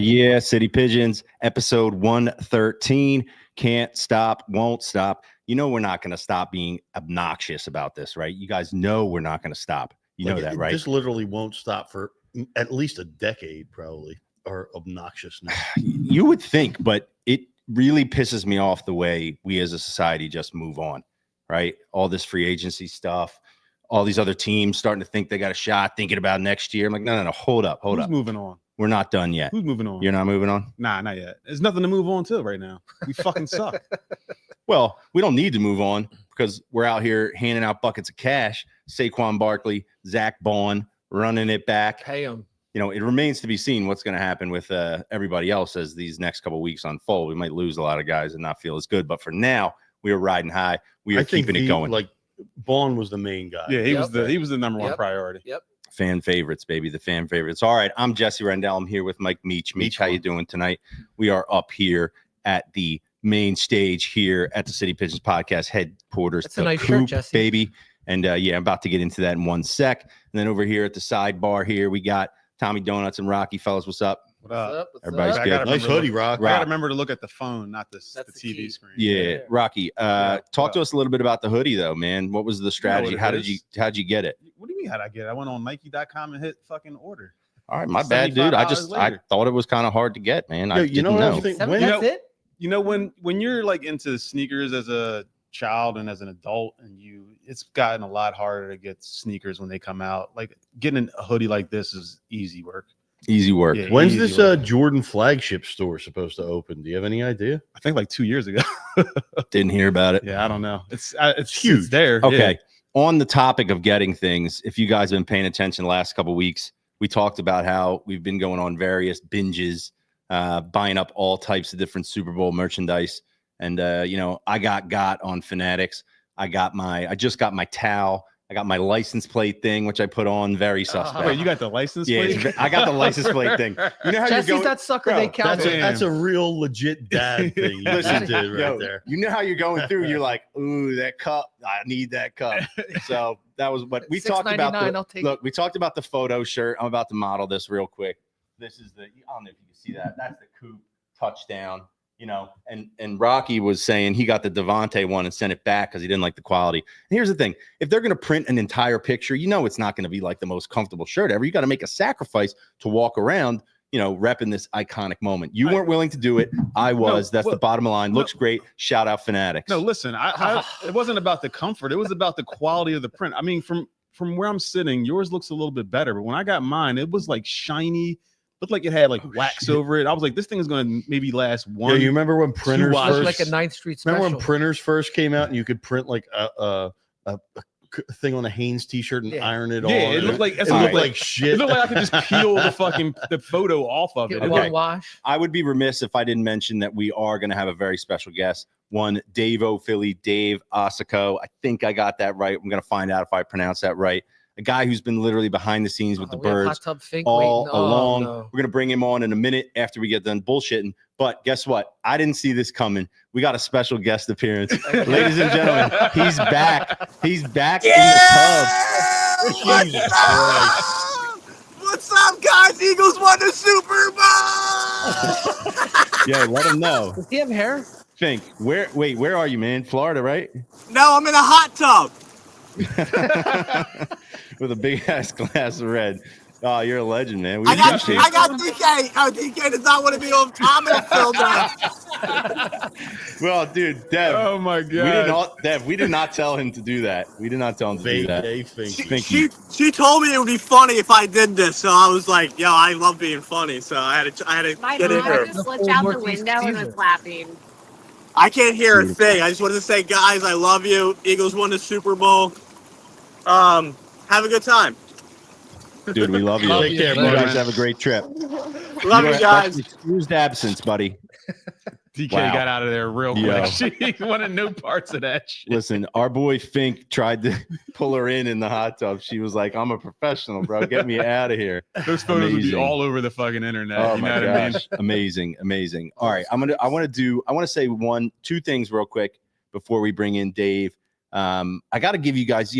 yeah, City Pigeons, episode 113. Can't stop, won't stop. You know we're not going to stop being obnoxious about this, right? You guys know we're not going to stop. You know that, right? This literally won't stop for at least a decade, probably, our obnoxiousness. You would think, but it really pisses me off the way we as a society just move on, right? All this free agency stuff, all these other teams starting to think they got a shot, thinking about next year. I'm like, no, hold up. Who's moving on? We're not done yet. Who's moving on? You're not moving on? Nah, not yet. There's nothing to move on to right now. We fucking suck. Well, we don't need to move on because we're out here handing out buckets of cash. Saquon Barkley, Zach Bond, running it back. Pay them. You know, it remains to be seen what's going to happen with everybody else as these next couple of weeks unfold. We might lose a lot of guys and not feel as good, but for now, we are riding high. We are keeping it going. Like Bond was the main guy. Yeah, he was the number one priority. Yep. Fan favorites, baby, the fan favorites. All right, I'm Jesse Rendell. I'm here with Mike Meach. Meach, how you doing tonight? We are up here at the main stage here at the City Pigeons Podcast headquarters. That's a nice shirt, Jesse. Baby. And yeah, I'm about to get into that in one sec. And then over here at the sidebar here, we got Tommy Donuts and Rocky. Fellas, what's up? What up? Everybody's good. Nice hoodie, Rock. I gotta remember to look at the phone, not the TV key. screen. Yeah, Rocky. Talk to us a little bit about the hoodie, though, man. What was the strategy? How'd you get it? What do you mean? How'd I get it? I went on Nike.com and hit fucking order. All right, my bad, dude. I thought it was kind of hard to get, man. I didn't know. That's it. You know, when you're like into sneakers as a child and as an adult, and it's gotten a lot harder to get sneakers when they come out. Like getting a hoodie like this is easy work. Easy work. Yeah, When's this Jordan flagship store supposed to open? Do you have any idea? I think like 2 years ago. Didn't hear about it. Yeah, I don't know. It's huge. It's there. Okay. Yeah. On the topic of getting things, if you guys have been paying attention the last couple of weeks, we talked about how we've been going on various binges, buying up all types of different Super Bowl merchandise. And, I got on Fanatics. I just got my towel. I got my license plate thing, which I put on. Very suspect. Wait, you got the license plate? Yeah, I got the license plate thing. You know how Jesse's you're going, that sucker they count. That's a real legit dad thing you just did right there. You know how you're going through. You're like, ooh, that cup. I need that cup. So that was what we talked about. We talked about the photo shirt. I'm about to model this real quick. This is I don't know if you can see that. That's the Coop touchdown. And Rocky was saying he got the Devontae one and sent it back because he didn't like the quality. And here's the thing. If they're going to print an entire picture, it's not going to be like the most comfortable shirt ever. You got to make a sacrifice to walk around, repping this iconic moment. You weren't willing to do it. I was. That's the bottom line. Looks great. Shout out Fanatics. No, listen, it wasn't about the comfort. It was about the quality of the print. I mean, from where I'm sitting, yours looks a little bit better. But when I got mine, it was like shiny. Looked like it had like wax over it. I was like, this thing is going to maybe last one. Yeah, you remember when printers first, like a 9th Street special. Remember when printers first came out and you could print like a thing on a Hanes t-shirt and iron it on? Yeah, it looked like shit. It looked like I could just peel the photo off of it. One wash. I would be remiss if I didn't mention that we are going to have a very special guest. One, Dave Osokow. I think I got that right. I'm going to find out if I pronounce that right. A guy who's been literally behind the scenes with the birds all along. No. We're going to bring him on in a minute after we get done bullshitting. But guess what? I didn't see this coming. We got a special guest appearance. Ladies and gentlemen, he's back. He's back in the tub. What's up, guys? Eagles won the Super Bowl! Yo, let him know. Does he have hair? Fink, where are you, man? Florida, right? No, I'm in a hot tub. With a big ass glass of red. Oh, you're a legend, man. I got DK. Oh, DK does not want to be on top of the filter. Well, dude, Dev. Oh my God. We did not tell him to do that. We did not tell him to do that. She told me it would be funny if I did this, so I was like, "Yo, I love being funny," so I had to get in here. Just looked out the window and was laughing. I can't hear a thing. I just wanted to say, guys, I love you. Eagles won the Super Bowl. Have a good time. Dude, we love you. Take care, you guys have a great trip. Love you guys. Excused absence, buddy. DK got out of there real quick. She wanted no parts of that shit. Listen, our boy Fink tried to pull her in the hot tub. She was like, I'm a professional, bro. Get me out of here. Those photos would be all over the fucking internet. Oh, you my know what I mean? Amazing. All right. I want to say two things real quick before we bring in Dave. I got to give you guys,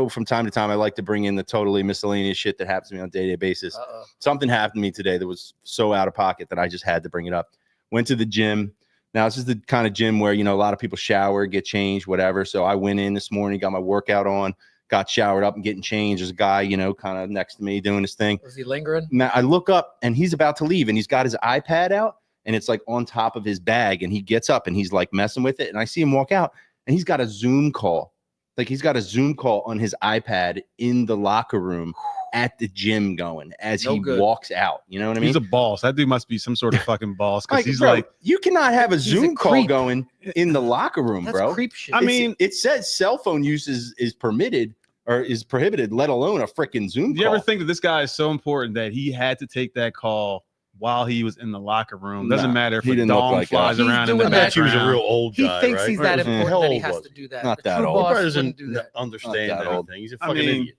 from time to time, I like to bring in the totally miscellaneous shit that happens to me on a day-to-day basis. Something happened to me today that was so out of pocket that I just had to bring it up. Went to the gym. Now, this is the kind of gym where, a lot of people shower, get changed, whatever. So I went in this morning, got my workout on, got showered up and getting changed. There's a guy, kind of next to me doing his thing. Was he lingering? Now I look up and he's about to leave and he's got his iPad out and it's like on top of his bag and he gets up and he's like messing with it. And I see him walk out and he's got a Zoom call. Like he's got a Zoom call on his iPad in the locker room at the gym going as he walks out. You know what I mean? He's a boss. That dude must be some sort of fucking boss because he's bro, like, you cannot have a Zoom call going in the locker room, That's bro. Creep shit. I mean, it says cell phone use is permitted or is prohibited, let alone a freaking Zoom call. Do you ever think that this guy is so important that he had to take that call while he was in the locker room? Doesn't matter if a dong flies around in the background. He was a real old guy, He thinks right? he's that Or important how that he old has was to do that. Not The that true old. He boss probably doesn't wouldn't do that. understand Not that old. everything. He's a I fucking mean, idiot.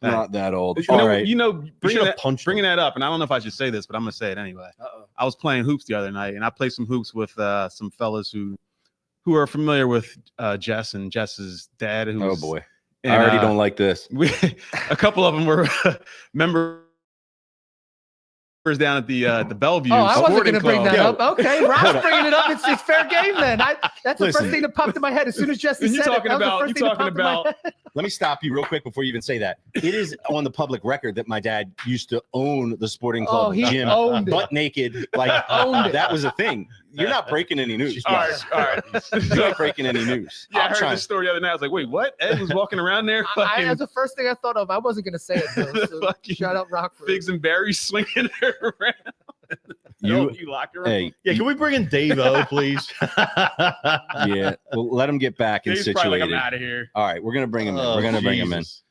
Not that old. You All know, right. bringing that up, and I don't know if I should say this, but I'm gonna say it anyway. I was playing hoops the other night, and I played some hoops with some fellas who are familiar with Jess and Jess's dad. Oh boy, and, I already don't like this. A couple of them were members down at the Bellevue. Oh, I wasn't Sporting going to bring Club. that up. Okay, Rob's bringing it up. It's fair game then. That's the Listen. first thing that popped in my head as soon as Jesse You're said talking it. about- you're talking about- Let me stop you real quick before you even say that. It is on the public record that my dad used to own the sporting club he gym, owned it. butt naked. Like Owned it. that was a thing. You're not breaking any news. All right, all right. You're not breaking any news. Yeah, I I'm heard trying- this story the other night. I was like, wait, what? Ed was walking around there fucking That's the first thing I thought of. I wasn't going to say it, though. So Fucking shout out Rockford. figs and berries swinging around. You- You locker room. Hey, Yeah, can we bring in Dave O, please? yeah. Well, let him get back and Dave's probably situated. like, I'm out of here. All right, we're gonna bring him in. Oh, We're gonna bring him in. Jesus.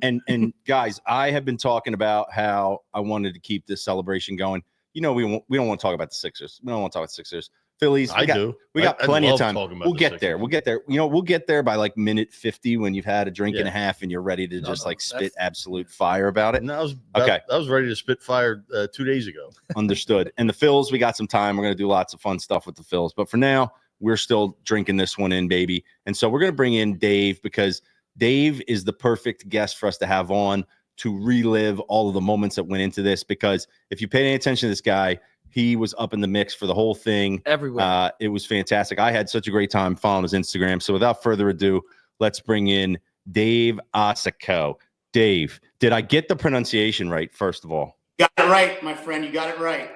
And guys, I have been talking about how I wanted to keep this celebration going. We don't want to talk about the Sixers. We don't want to talk about the Sixers. Phillies. I do. We got I plenty of love time. talking about We'll the get Sixers. there. We'll get there. We'll get there by like minute 50 when you've had a drink and a half and you're ready to just like spit absolute fire about it. And I was Okay. I was ready to spit fire 2 days ago. Understood. And the Phils, we got some time. We're going to do lots of fun stuff with the Phils. But for now, we're still drinking this one in, baby. And so we're going to bring in Dave because Dave is the perfect guest for us to have on to relive all of the moments that went into this. Because if you pay any attention to this guy, he was up in the mix for the whole thing. Everywhere. It was fantastic. I had such a great time following his Instagram. So without further ado, let's bring in Dave Osokow. Dave, did I get the pronunciation right, first of all? Got it right, my friend. You got it right.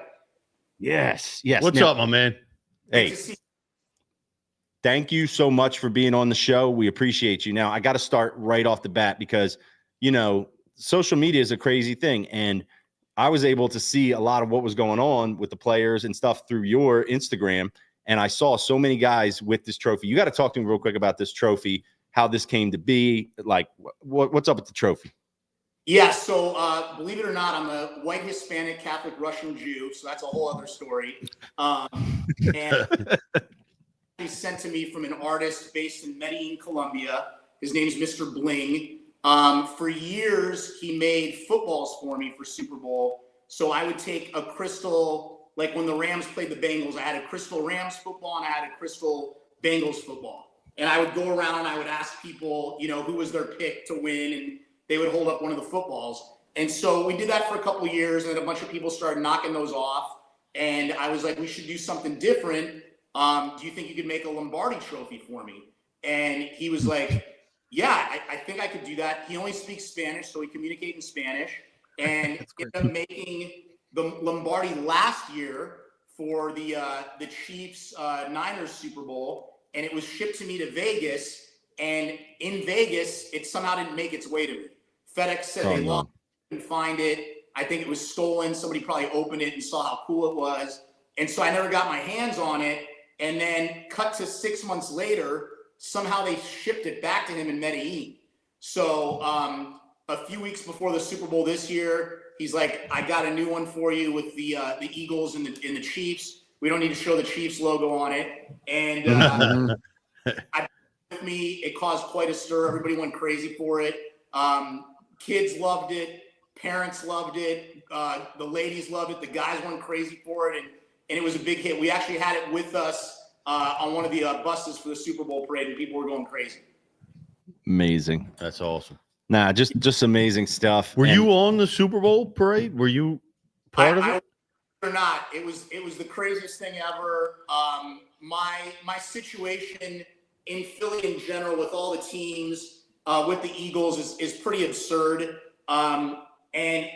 Yes. Yes. What's Now, up, my man? Hey, Good to see thank you so much for being on the show. We appreciate you. Now, I got to start right off the bat because, social media is a crazy thing. And I was able to see a lot of what was going on with the players and stuff through your Instagram. And I saw so many guys with this trophy. You got to talk to me real quick about this trophy, how this came to be. Like, what's up with the trophy? Yeah, so believe it or not, I'm a white Hispanic Catholic Russian Jew, so that's a whole other story. And he's sent to me from an artist based in Medellin, Colombia. His name's Mr. Bling. For years, he made footballs for me for Super Bowl. So I would take a crystal, like when the Rams played the Bengals, I had a crystal Rams football and I had a crystal Bengals football. And I would go around and I would ask people, who was their pick to win, and they would hold up one of the footballs. And so we did that for a couple of years, and then a bunch of people started knocking those off. And I was like, we should do something different. Do you think you could make a Lombardi trophy for me? And he was like, yeah, I think I could do that. He only speaks Spanish, so we communicate in Spanish. And ended up making the Lombardi last year for the Chiefs Niners Super Bowl, and it was shipped to me to Vegas. And in Vegas, it somehow didn't make its way to me. FedEx said they lost it, couldn't find it. I think it was stolen. Somebody probably opened it and saw how cool it was. And so I never got my hands on it. And then cut to 6 months later, somehow they shipped it back to him in Medellin. So a few weeks before the Super Bowl this year, he's like, I got a new one for you with the Eagles and the Chiefs. We don't need to show the Chiefs logo on it. And with me, it caused quite a stir. Everybody went crazy for it. Kids loved it. Parents loved it. The ladies loved it. The guys went crazy for it. And it was a big hit. We actually had it with us on one of the buses for the Super Bowl parade, and people were going crazy. Amazing. That's awesome. Nah, just amazing stuff. Were you on the Super Bowl parade? Were you part of it? Or not? It was the craziest thing ever. My situation in Philly in general with all the teams, with the Eagles is pretty absurd. And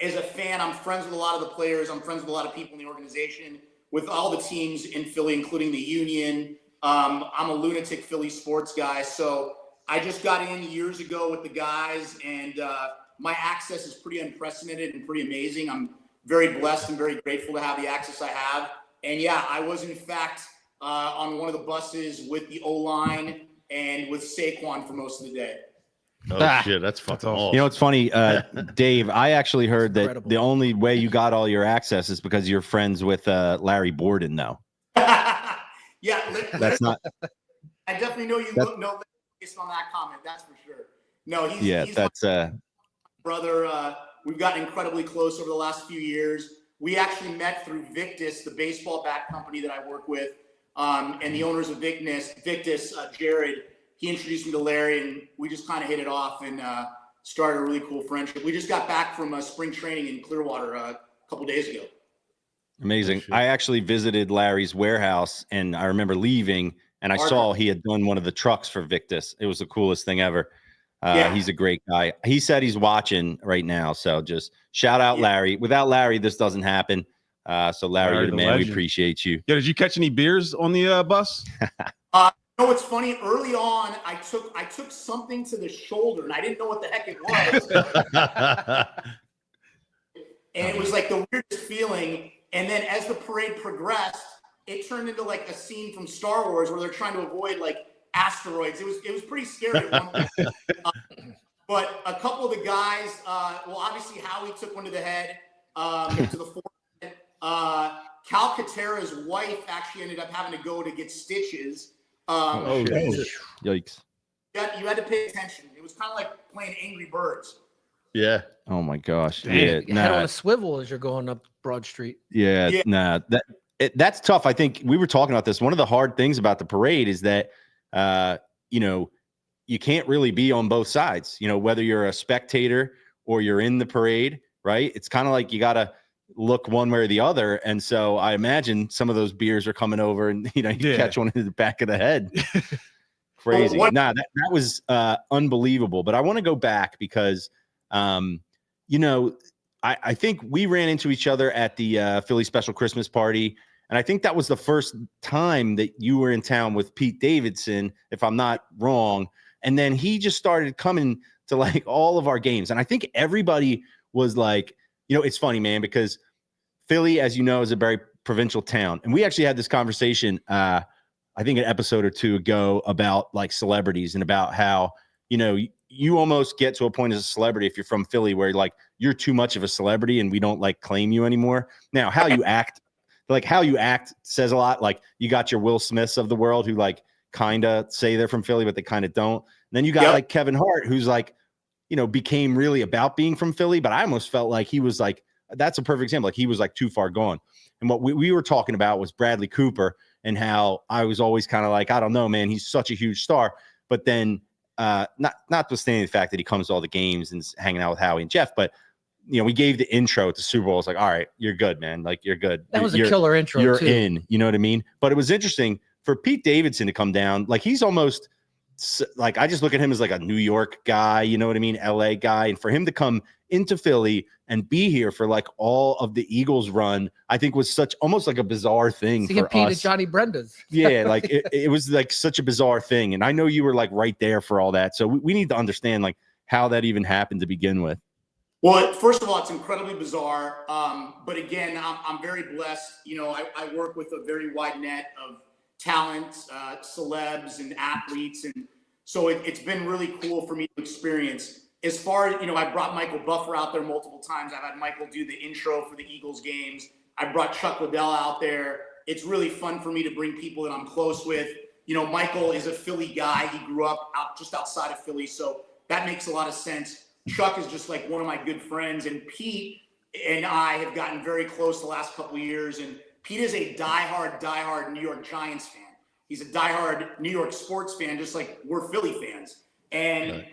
as a fan, I'm friends with a lot of the players. I'm friends with a lot of people in the organization, with all the teams in Philly, including the Union. I'm a lunatic Philly sports guy. So I just got in years ago with the guys, and my access is pretty unprecedented and pretty amazing. I'm very blessed and very grateful to have the access I have. And yeah, I was in fact on one of the buses with the O-line and with Saquon for most of the day. Oh shit, that's fucking awesome. You know, it's funny, Dave, I actually heard that the only way you got all your access is because you're friends with Larry Borden, though. Yeah, that's not. I definitely know you know based on that comment. That's for sure. No, he's that's brother. We've gotten incredibly close over the last few years. We actually met through Victus, the baseball bat company that I work with, and the owners of Victus, Jared. He introduced me to Larry, and we just kind of hit it off and started a really cool friendship. We just got back from spring training in Clearwater a couple days ago. Amazing. I actually visited Larry's warehouse, and I remember leaving, and I saw he had done one of the trucks for Victus. It was the coolest thing ever. He's a great guy. He said he's watching right now, so just shout out Larry. Without Larry, this doesn't happen. So Larry, you're the man. Legend. We appreciate you. Yeah, did you catch any beers on the bus? No, it's funny. Early on, I took something to the shoulder, and I didn't know what the heck it was. And it was like the weirdest feeling. And then as the parade progressed, it turned into like a scene from Star Wars where they're trying to avoid like asteroids. It was pretty scary at one point. But a couple of the guys, well, obviously Howie took one to the head, to the forehead. Cal Katera's wife actually ended up having to go to get stitches. Yikes. You had to pay attention. It was kind of like playing Angry Birds. Yeah. Oh my gosh. Damn. Yeah. Head on a swivel as you're going up Broad Street. Yeah. Nah. That's tough. I think we were talking about this. One of the hard things about the parade is that, you can't really be on both sides, whether you're a spectator or you're in the parade, right? It's kind of like you got to look one way or the other. And so I imagine some of those beers are coming over and, you catch one in the back of the head. Crazy. That was unbelievable. But I want to go back because, I think we ran into each other at the Philly Special Christmas Party. And I think that was the first time that you were in town with Pete Davidson, if I'm not wrong. And then he just started coming to like all of our games. And I think everybody was like, it's funny, man, because Philly, as you know, is a very provincial town. And we actually had this conversation, I think an episode or two ago about like celebrities and about how, you almost get to a point as a celebrity if you're from Philly where like you're too much of a celebrity and we don't like claim you anymore. Now, how you act says a lot. Like you got your Will Smiths of the world who like kind of say they're from Philly, but they kind of don't. And then you got like Kevin Hart, who's like, became really about being from Philly, but I almost felt like he was like, that's a perfect example. Like he was like too far gone. And what we were talking about was Bradley Cooper and how I was always kind of like, I don't know, man, he's such a huge star. But then notwithstanding the fact that he comes to all the games and hanging out with Howie and Jeff, but we gave the intro at the Super Bowl. It's like, all right, you're good, man. Like you're good. That was a killer intro. You're too. in, you know what I mean? But it was interesting for Pete Davidson to come down. Like he's almost like, I just look at him as like a New York guy, you know what I mean? LA guy. And for him to come into Philly and be here for like all of the Eagles run, I think was such almost like a bizarre thing for Pete us. at Johnny Brenda's. Yeah, like it was like such a bizarre thing. And I know you were like right there for all that. So we need to understand like how that even happened to begin with. Well, first of all, it's incredibly bizarre. But again, I'm very blessed. I work with a very wide net of talents, celebs and athletes. And so it's been really cool for me to experience. As far as, I brought Michael Buffer out there multiple times. I've had Michael do the intro for the Eagles games. I brought Chuck Liddell out there. It's really fun for me to bring people that I'm close with. Michael is a Philly guy. He grew up just outside of Philly. So that makes a lot of sense. Chuck is just like one of my good friends. And Pete and I have gotten very close the last couple of years. And Pete is a diehard New York Giants fan. He's a diehard New York sports fan, just like we're Philly fans. And,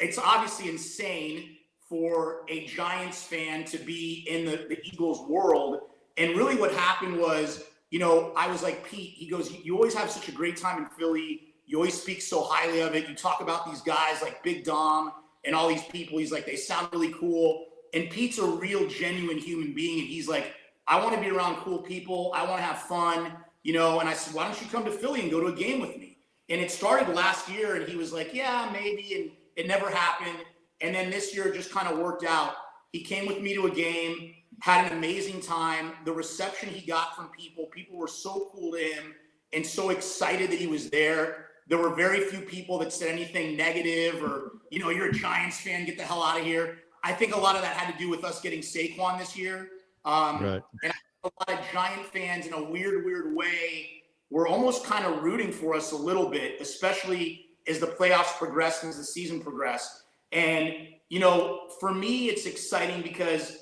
it's obviously insane for a Giants fan to be in the Eagles world. And really what happened was, I was like, Pete, he goes, you always have such a great time in Philly. You always speak so highly of it. You talk about these guys like Big Dom and all these people. He's like, they sound really cool. And Pete's a real, genuine human being. And he's like, I want to be around cool people. I want to have fun, and I said, why don't you come to Philly and go to a game with me? And it started last year, and he was like, yeah, maybe. And it never happened. And then this year it just kind of worked out. He came with me to a game, had an amazing time. The reception he got from people were so cool to him and so excited that he was there. There were very few people that said anything negative or, you're a Giants fan, get the hell out of here. I think a lot of that had to do with us getting Saquon this year. Right. And a lot of Giant fans in a weird way were almost kind of rooting for us a little bit, especially as the playoffs progressed and as the season progressed. And, for me, it's exciting because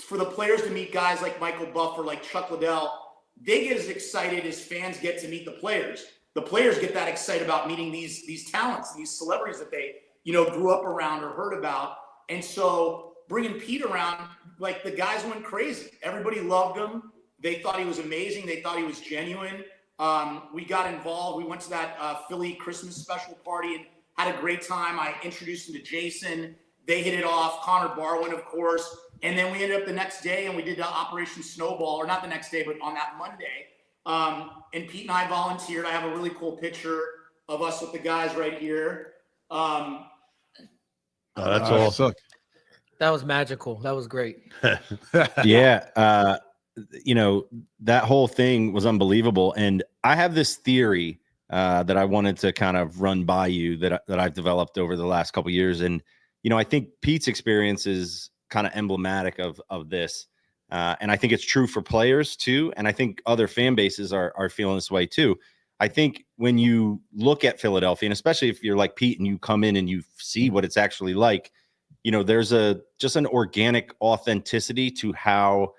for the players to meet guys like Michael Buffer, like Chuck Liddell, they get as excited as fans get to meet the players. The players get that excited about meeting these talents, these celebrities that they, grew up around or heard about. And so bringing Pete around, like the guys went crazy. Everybody loved him. They thought he was amazing. They thought he was genuine. We got involved. We went to that Philly Christmas special party and had a great time. I introduced him to Jason. They hit it off. Connor Barwin, of course. And then we ended up the next day and we did Operation Snowball, or not the next day, but on that Monday. And Pete and I volunteered. I have a really cool picture of us with the guys right here. That's awesome. That was magical. That was great. Yeah. That whole thing was unbelievable. And I have this theory that I wanted to kind of run by you that I've developed over the last couple of years. And, I think Pete's experience is kind of emblematic of this. And I think it's true for players too. And I think other fan bases are feeling this way too. I think when you look at Philadelphia, and especially if you're like Pete and you come in and you see what it's actually like, there's just an organic authenticity to how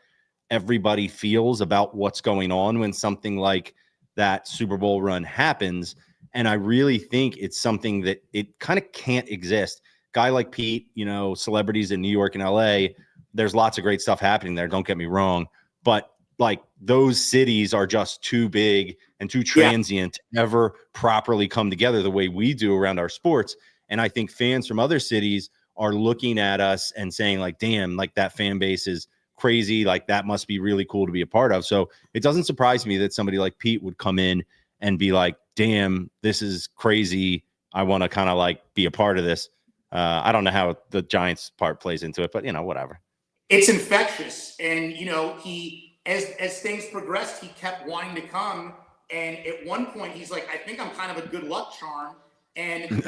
everybody feels about what's going on when something like that Super Bowl run happens. And I really think it's something that it kind of can't exist. Guy like Pete, celebrities in New York and LA, there's lots of great stuff happening there. Don't get me wrong. But like those cities are just too big and too transient to ever properly come together the way we do around our sports. And I think fans from other cities are looking at us and saying like, damn, like that fan base is crazy. Like that must be really cool to be a part of. So it doesn't surprise me that somebody like Pete would come in and be like, damn, this is crazy. I want to kind of like be a part of this. I don't know how the Giants part plays into it, but whatever. It's infectious. And, he, as things progressed, he kept wanting to come. And at one point he's like, I think I'm kind of a good luck charm. And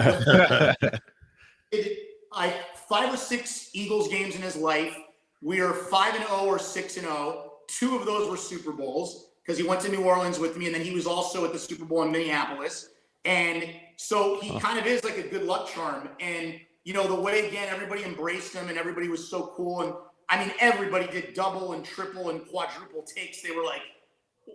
like 5 or 6 Eagles games in his life. We are 5-0 or 6-0. 2 of those were Super Bowls because he went to New Orleans with me. And then he was also at the Super Bowl in Minneapolis. And so he kind of is like a good luck charm. And, the way, again, everybody embraced him and everybody was so cool. And I mean, everybody did double and triple and quadruple takes. They were like,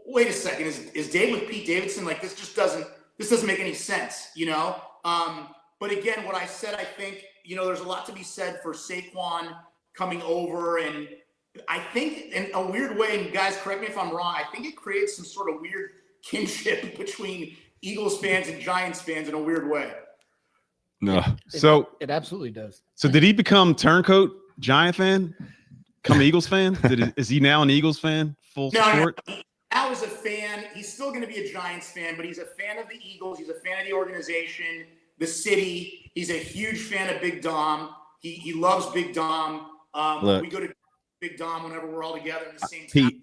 wait a second, is Dave with Pete Davidson? Like, this doesn't make any sense, But again, what I said, I think, there's a lot to be said for Saquon coming over. And I think in a weird way, and guys, correct me if I'm wrong, I think it creates some sort of weird kinship between Eagles fans and Giants fans in a weird way. No. So it absolutely does. So did he become turncoat Giant fan? Become an Eagles fan? Is he now an Eagles fan? Full support? No, now is a fan. He's still going to be a Giants fan, but he's a fan of the Eagles. He's a fan of the organization, the city. He's a huge fan of Big Dom. He loves Big Dom. We go to Big Dom whenever we're all together in the same Pete,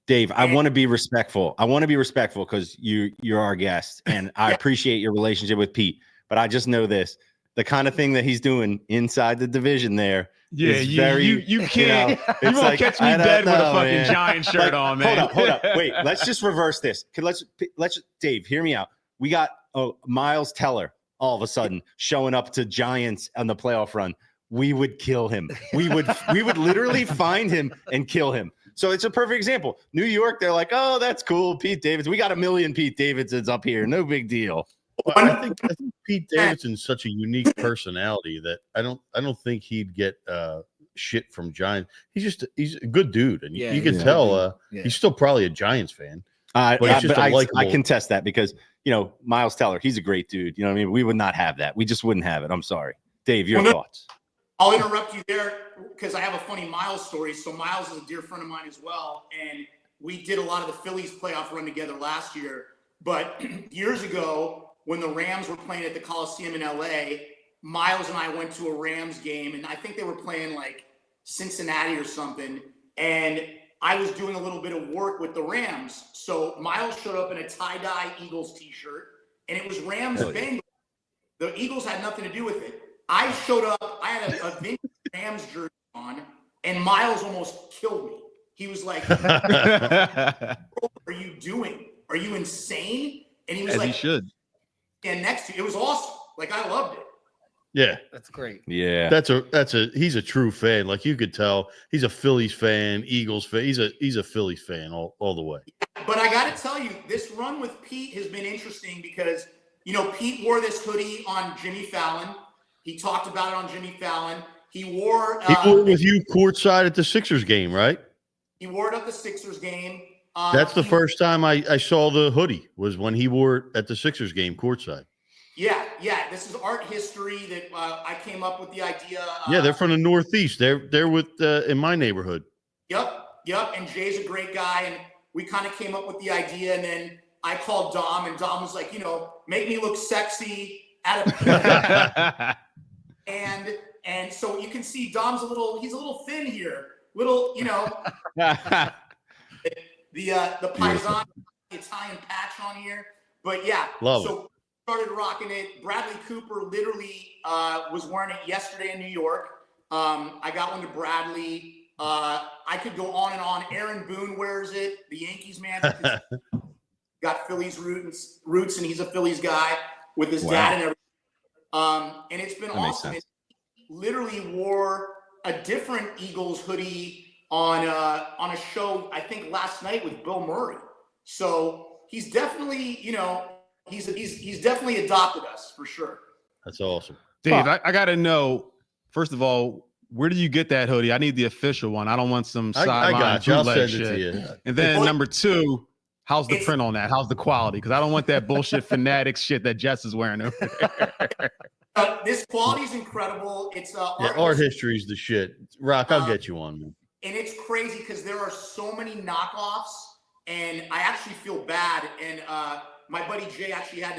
Dave, I want to be respectful. Because you're our guest, and I appreciate your relationship with Pete. But I just know this: the kind of thing that he's doing inside the division there. Yeah, you can't. You won't catch me dead with a fucking Giant shirt on, man. Hold up. Wait, let's just reverse this. Let's Dave, hear me out. We got Miles Teller all of a sudden showing up to Giants on the playoff run. We would kill him. We would literally find him and kill him. So it's a perfect example. New York, they're like, oh, that's cool. Pete Davidson. We got 1 million Pete Davidsons up here. No big deal. I think Pete Davidson's such a unique personality that I don't think he'd get shit from Giants. He's a good dude, and you can tell he's still probably a Giants fan. But I contest that because Miles Teller, he's a great dude. You know what I mean? We would not have that. We just wouldn't have it. I'm sorry, Dave. Your thoughts? I'll interrupt you there because I have a funny Miles story. So Miles is a dear friend of mine as well, and we did a lot of the Phillies playoff run together last year. But years ago, when the Rams were playing at the Coliseum in LA, Miles and I went to a Rams game, and I think they were playing like Cincinnati or something. And I was doing a little bit of work with the Rams. So Miles showed up in a tie-dye Eagles t-shirt, and it was Rams Bengals. The Eagles had nothing to do with it. I showed up, I had a vintage Rams jersey on, and Miles almost killed me. He was like, what are you doing? Are you insane? And he was As like, he should. And next to you, it was awesome. Like, I loved it. Yeah. That's great. Yeah. He's a true fan. Like you could tell he's a Phillies fan, Eagles fan. He's a Phillies fan all the way. But I got to tell you, this run with Pete has been interesting because, Pete wore this hoodie on Jimmy Fallon. He talked about it on Jimmy Fallon. He wore it with you courtside at the Sixers game, right? He wore it at the Sixers game. That's the first time I saw the hoodie was when he wore it at the Sixers game courtside. Yeah. This is art history that I came up with the idea. Yeah, they're from the Northeast. They're with in my neighborhood. Yep. And Jay's a great guy, and we kind of came up with the idea, and then I called Dom, and Dom was like, make me look sexy at a and so you can see Dom's he's a little thin here, the Paisan Italian patch on here, but so started rocking it. Bradley Cooper literally was wearing it yesterday in New York. I got one to Bradley. I could go on and on. Aaron Boone wears it. The Yankees man got Phillies roots, and he's a Phillies guy with his dad and everything. And it's been awesome. He literally wore a different Eagles hoodie on a show, I think last night with Bill Murray. So he's definitely, he's definitely adopted us for sure. That's awesome. Dave, I got to know, first of all, where do you get that hoodie? I need the official one. I don't want some sideline I got you. I'll send shit. it to you. And then number two, how's the print on that? How's the quality? Because I don't want that bullshit Fanatics shit that Jess is wearing over there. This quality is incredible. It's art history is the shit. Rock, I'll get you on, man. And it's crazy because there are so many knockoffs, and I actually feel bad. And my buddy Jay actually had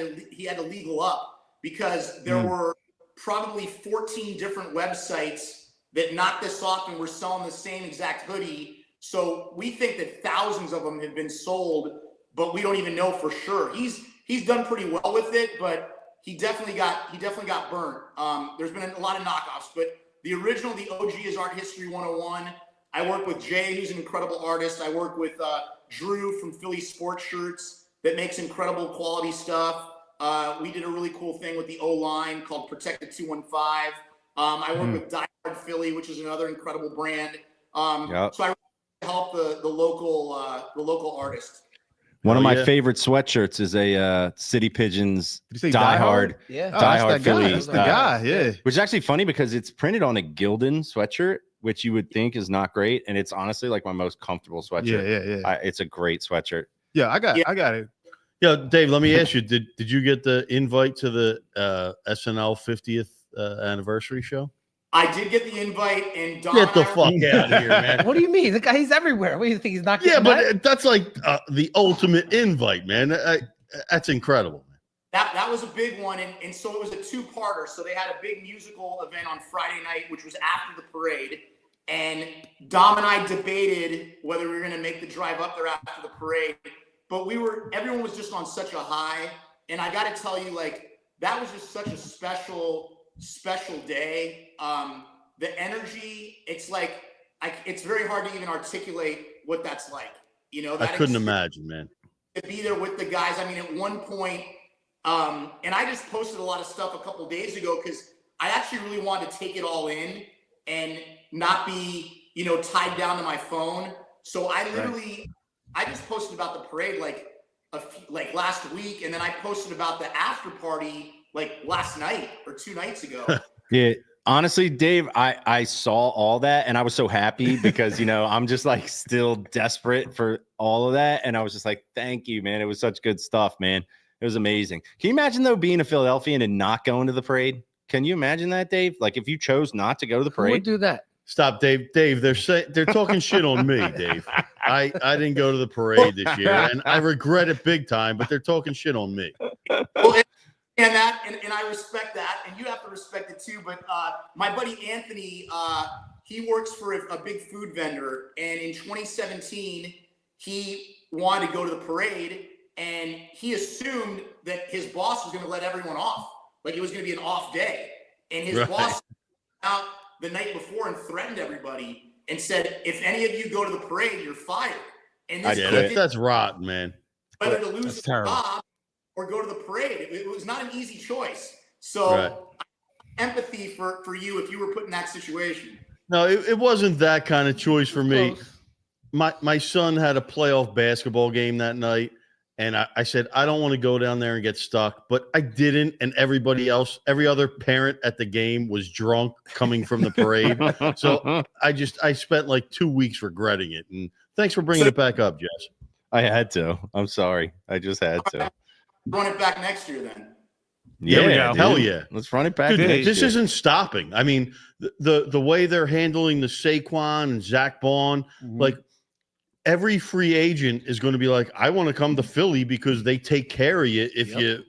to legal up because there were probably 14 different websites that knocked this off and were selling the same exact hoodie. So we think that thousands of them have been sold, but we don't even know for sure. He's done pretty well with it, but he definitely got burnt. There's been a lot of knockoffs, but the original, the OG is Art History 101. I work with Jay, who's an incredible artist. I work with Drew from Philly Sports Shirts that makes incredible quality stuff. We did a really cool thing with the O-line called Protect the 215. I work with Die Hard Philly, which is another incredible brand. So I help the local artist. One of my favorite sweatshirts is a City Pigeons Die Hard. Yeah, Die Hard Philly. That's the guy. Yeah, which is actually funny because it's printed on a Gildan sweatshirt, which you would think is not great, and it's honestly like my most comfortable sweatshirt. Yeah. It's a great sweatshirt. Yeah, I got it. Yeah, Dave, let me ask you: Did you get the invite to the SNL 50th anniversary show? I did get the invite, and Don get the fuck out of here, man! What do you mean? The guy, he's everywhere. What do you think? He's not? Yeah, but that's like the ultimate invite, man. That's incredible, man. That was a big one, and so it was a two-parter. So they had a big musical event on Friday night, which was after the parade, and Dom and I debated whether we were going to make the drive up there after the parade. But everyone was just on such a high, and I got to tell you, like, that was just such a special day. The energy, it's like, it's very hard to even articulate what that's like. I couldn't imagine, man. To be there with the guys. I mean, at one point, and I just posted a lot of stuff a couple days ago because I actually really wanted to take it all in and not be, tied down to my phone. So I just posted about the parade. Like, like last week, and then I posted about the after party like last night or 2 nights ago. Yeah. Honestly, Dave, I saw all that and I was so happy because, I'm just like still desperate for all of that. And I was just like, thank you, man. It was such good stuff, man. It was amazing. Can you imagine, though, being a Philadelphian and not going to the parade? Can you imagine that, Dave? Like if you chose not to go to the parade? Who would do that? Stop, Dave. Dave, they're talking shit on me, Dave. I didn't go to the parade this year, and I regret it big time, but they're talking shit on me. Well, and I respect that, and you have to respect it too. But my buddy Anthony, he works for a big food vendor, and in 2017, he wanted to go to the parade, and he assumed that his boss was going to let everyone off, like it was going to be an off day, and his boss out the night before and threatened everybody and said, "If any of you go to the parade, you're fired." And this that's rotten, man. Whether to lose his job or go to the parade. It was not an easy choice. So empathy for you if you were put in that situation. No, it wasn't that kind of choice for me. My son had a playoff basketball game that night, and I said, I don't want to go down there and get stuck, but I didn't. And everybody else, every other parent at the game was drunk coming from the parade. So I spent like 2 weeks regretting it. And thanks for bringing it back up, Jess. I had to. I'm sorry. I just had to. Run it back next year then. Yeah, hell yeah. Let's run it back. Dude, this isn't stopping. I mean, the way they're handling the Saquon and Zach Bond, like every free agent is going to be like, I want to come to Philly because they take care of you if you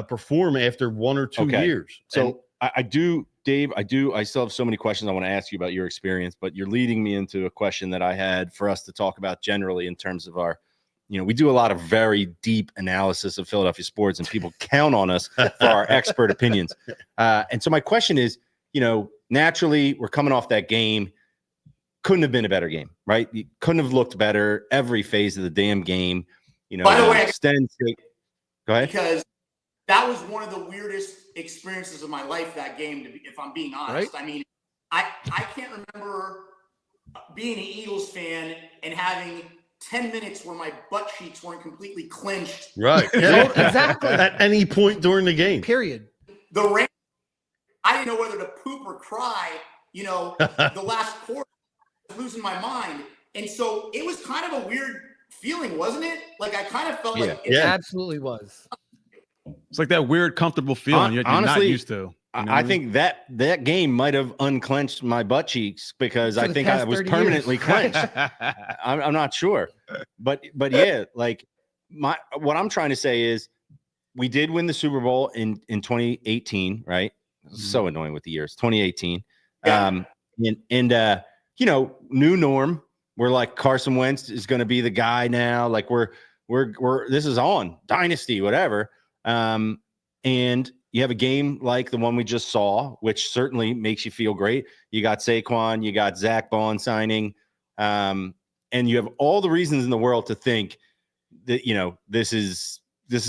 perform after 1 or 2 years. So I do, Dave, I still have so many questions I want to ask you about your experience, but you're leading me into a question that I had for us to talk about generally in terms of our, we do a lot of very deep analysis of Philadelphia sports and people count on us for our expert opinions. And so my question is, naturally we're coming off that game. Couldn't have been a better game, right? You couldn't have looked better every phase of the damn game. By the way, go ahead. Because that was one of the weirdest experiences of my life, that game, if I'm being honest. Right? I mean, I can't remember being an Eagles fan and having 10 minutes where my butt cheeks weren't completely clenched. Right. Yeah. Exactly. At any point during the game. Period. I didn't know whether to poop or cry, the last quarter. I was losing my mind. And so it was kind of a weird feeling, wasn't it? Like I kind of felt like it absolutely was. It's like that weird, comfortable feeling you're not used to. I think that game might have unclenched my butt cheeks because I think I was permanently clenched. I'm not sure, but yeah, like what I'm trying to say is we did win the Super Bowl in 2018, right? So annoying with the years. 2018, new norm. We're like Carson Wentz is going to be the guy now. Like we're this is on dynasty, whatever. And you have a game like the one we just saw, which certainly makes you feel great. You got Saquon, you got Zach Bond signing, and you have all the reasons in the world to think that, this is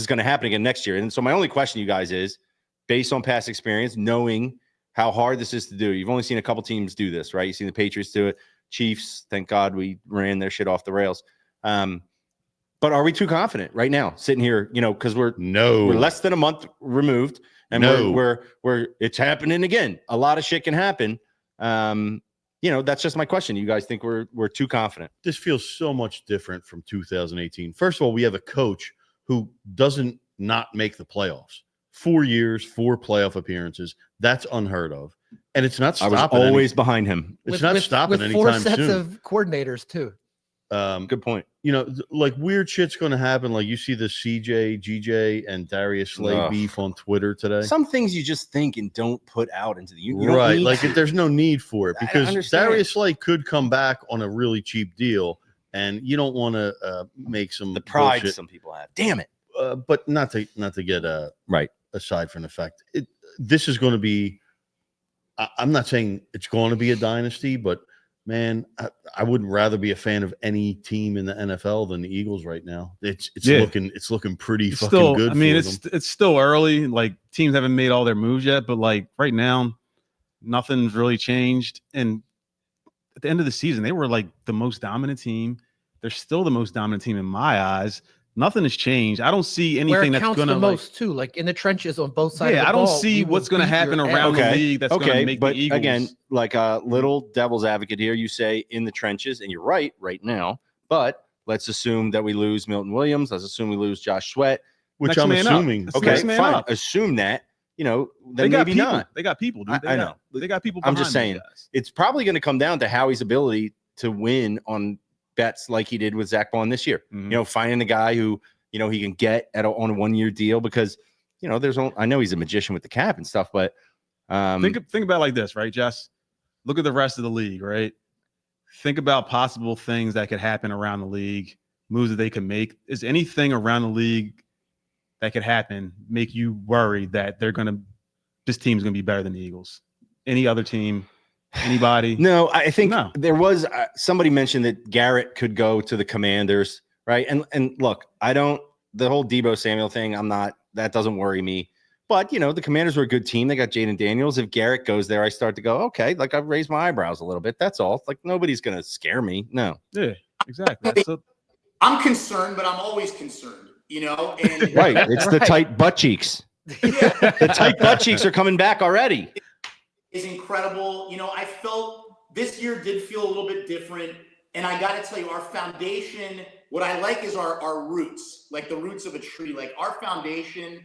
going to happen again next year. And so my only question to you guys is, based on past experience, knowing how hard this is to do, you've only seen a couple teams do this, right? You've seen the Patriots do it. Chiefs, thank God we ran their shit off the rails. But are we too confident right now sitting here, because we're less than a month removed and we're it's happening again. A lot of shit can happen. That's just my question. You guys think we're too confident? This feels so much different from 2018. First of all, we have a coach who doesn't not make the playoffs. 4 years, 4 playoff appearances. That's unheard of. And it's not stopping. I was always behind him. It's not stopping anytime soon. With 4 sets of coordinators too. Good point. Like weird shit's going to happen. Like you see the CJ, GJ, and Darius Slay beef on Twitter today. Some things you just think and don't put out into the you right. Like there's no need for it because Darius Slay could come back on a really cheap deal, and you don't want to make some the pride bullshit. Some people have. Damn it. But not to get right aside from the fact this is going to be. I'm not saying it's going to be a dynasty, but. Man, I wouldn't rather be a fan of any team in the NFL than the Eagles right now. It's looking pretty fucking good. I mean, it's still early. Like teams haven't made all their moves yet, but like right now, nothing's really changed. And at the end of the season, they were like the most dominant team. They're still the most dominant team in my eyes. Nothing has changed. I don't see anything that's going to most too, like in the trenches on both sides. Yeah, of the I don't ball, see what's going to happen around the league that's going to make but the Eagles. Again, like a little devil's advocate here, you say in the trenches, and you're right now. But let's assume that we lose Milton Williams. Let's assume we lose Josh Sweat, which I'm assuming. Okay, fine. Assume that. Then maybe not. They got people, dude. I know. They got people. I'm just saying it's probably going to come down to Howie's ability to win on bets like he did with Zach Bond this year. Finding a guy who he can get on a 1-year deal because I know he's a magician with the cap and stuff, but think about it like this, right, Jess? Look at the rest of the league, right? Think about possible things that could happen around the league, moves that they could make. Is anything around the league that could happen make you worry that this team's gonna be better than the Eagles? Any other team? Anybody? No, I think there was somebody mentioned that Garrett could go to the Commanders, right? And look, the whole Deebo Samuel thing, that doesn't worry me. But the Commanders were a good team. They got Jaden Daniels. If Garrett goes there, I start to go, okay, like I've raised my eyebrows a little bit. That's all. It's like nobody's gonna scare me. No. Yeah, exactly. I'm concerned, but I'm always concerned. And right. It's the tight butt cheeks. Yeah. The tight butt cheeks are coming back already. Is incredible. I felt this year did feel a little bit different. And I got to tell you, our foundation, what I like is our roots, like the roots of a tree. Like our foundation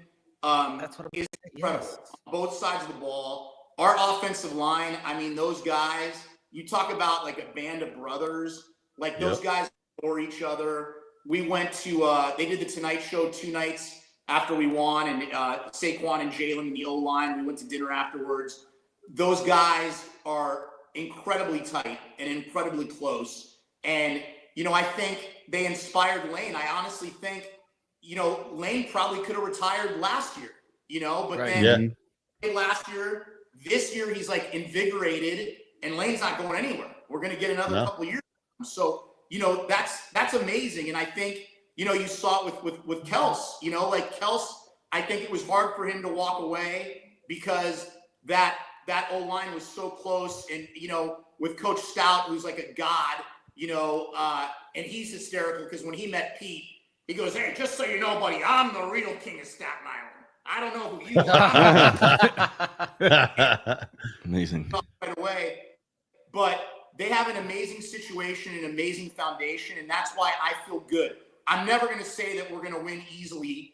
is incredible. Yes. Both sides of the ball. Our offensive line, I mean, those guys, you talk about like a band of brothers, like those guys for each other. We went to, they did the Tonight Show 2 nights after we won, and Saquon and Jalen in the O-line. We went to dinner afterwards. Those guys are incredibly tight and incredibly close. And, I think they inspired Lane. I honestly think, Lane probably could have retired last year, but then last year, this year, he's like invigorated, and Lane's not going anywhere. We're going to get another couple of years. So, that's amazing. And I think, you saw it with Kels, like Kels, I think it was hard for him to walk away because that O-line was so close. And, with Coach Stout, who's like a god, and he's hysterical because when he met Pete, he goes, "Hey, just so you know, buddy, I'm the real king of Staten Island. I don't know who you are." Amazing. Right away. But they have an amazing situation, an amazing foundation, and that's why I feel good. I'm never going to say that we're going to win easily,